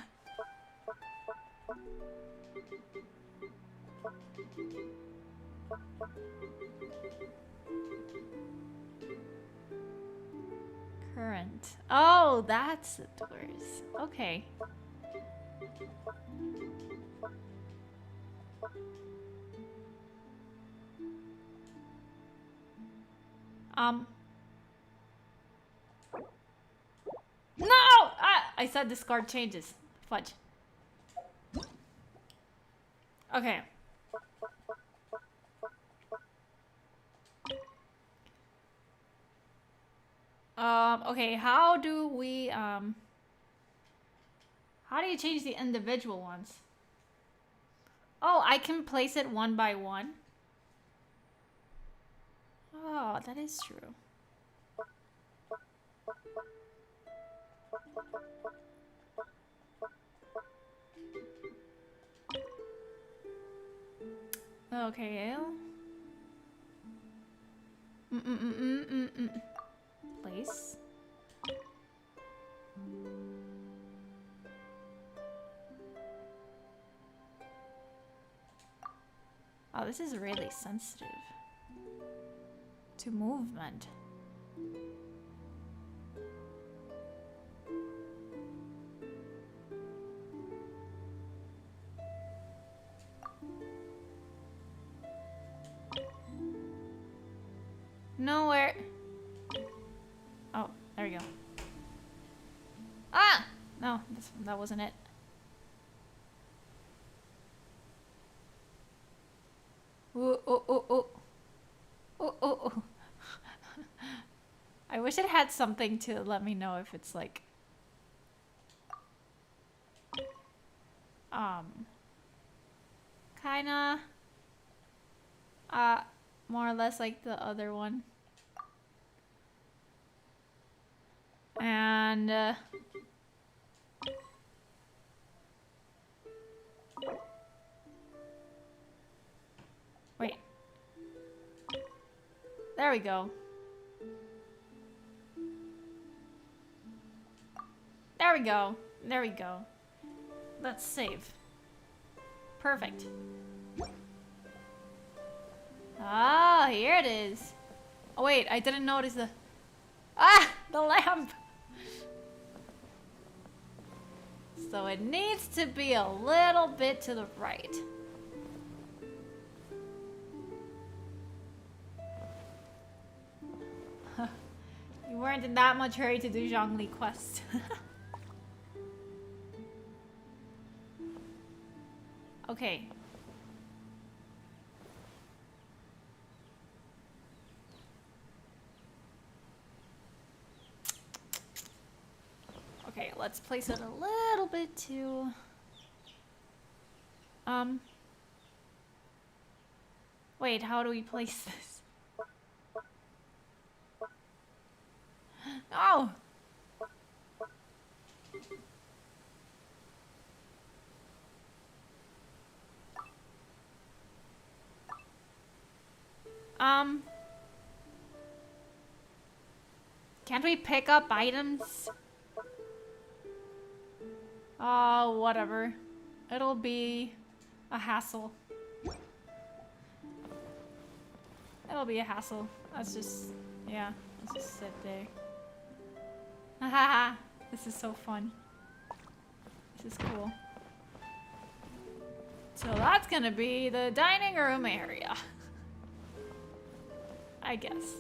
Current. Oh, that's the doors. Okay. No! I said discard changes. Fudge. Okay. Okay, how do we, how do you change the individual ones? Oh, I can place it one by one. Oh, that is true. Okay. Place. Oh, this is really sensitive to movement. Nowhere. Oh, there we go. Ah! No, that wasn't it. Ooh, ooh, ooh, ooh. Ooh, ooh, ooh. I wish it had something to let me know if it's like... Kinda... more or less like the other one. And... wait. There we go. There we go. There we go. Let's save. Perfect. Ah, here it is. Oh wait, I didn't notice the... Ah! The lamp! So it needs to be a little bit to the right. You weren't in that much hurry to do Zhongli quest. Okay. Okay, let's place it a little bit too. Wait, how do we place this? No! Can't we pick up items? Oh, whatever. It'll be a hassle. It'll be a hassle. Let's just, yeah, let's just sit there. Haha, this is so fun. This is cool. So that's gonna be the dining room area. I guess.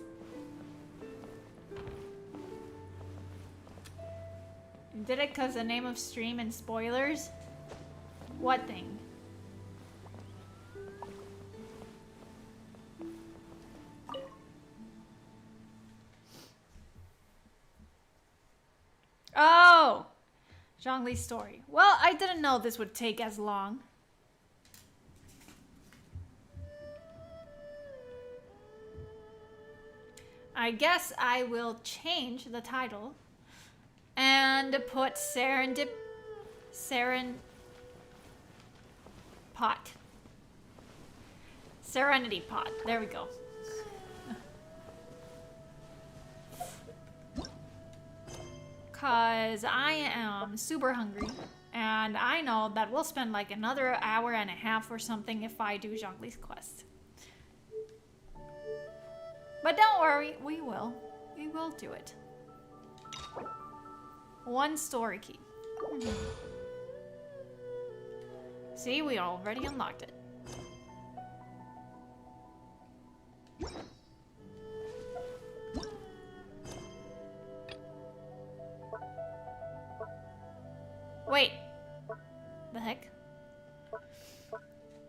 You did it because the name of stream and spoilers? What thing? Oh! Zhongli's story. Well, I didn't know this would take as long. I guess I will change the title and put Serenity Pot. There we go. Cause I am super hungry and I know that we'll spend like another hour and a half or something if I do Zhongli's quest. But don't worry, we will. We will do it. One story key. See, we already unlocked it. Wait. The heck?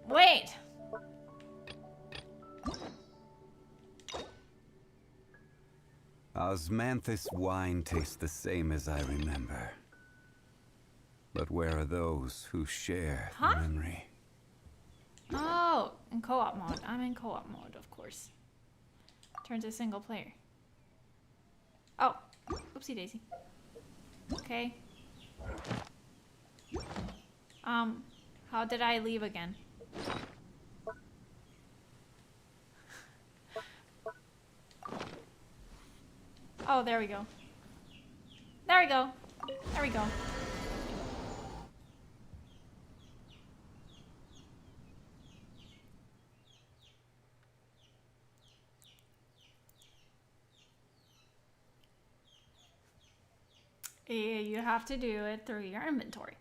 Wait! Osmanthus wine tastes the same as I remember. But where are those who share the memory? Oh, in co-op mode. I'm in co-op mode, of course. Turn to single player. Oh, oopsie daisy. Okay. How did I leave again? Oh, there we go. There we go. There we go. You have to do it through your inventory.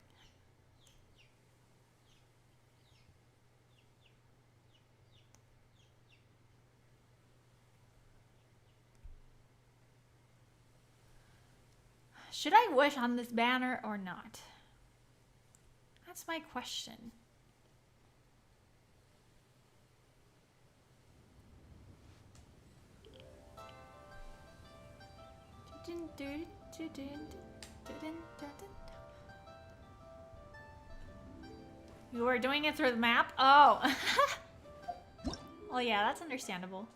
Should I wish on this banner or not? That's my question. You were doing it through the map? Oh. Well, yeah, that's understandable.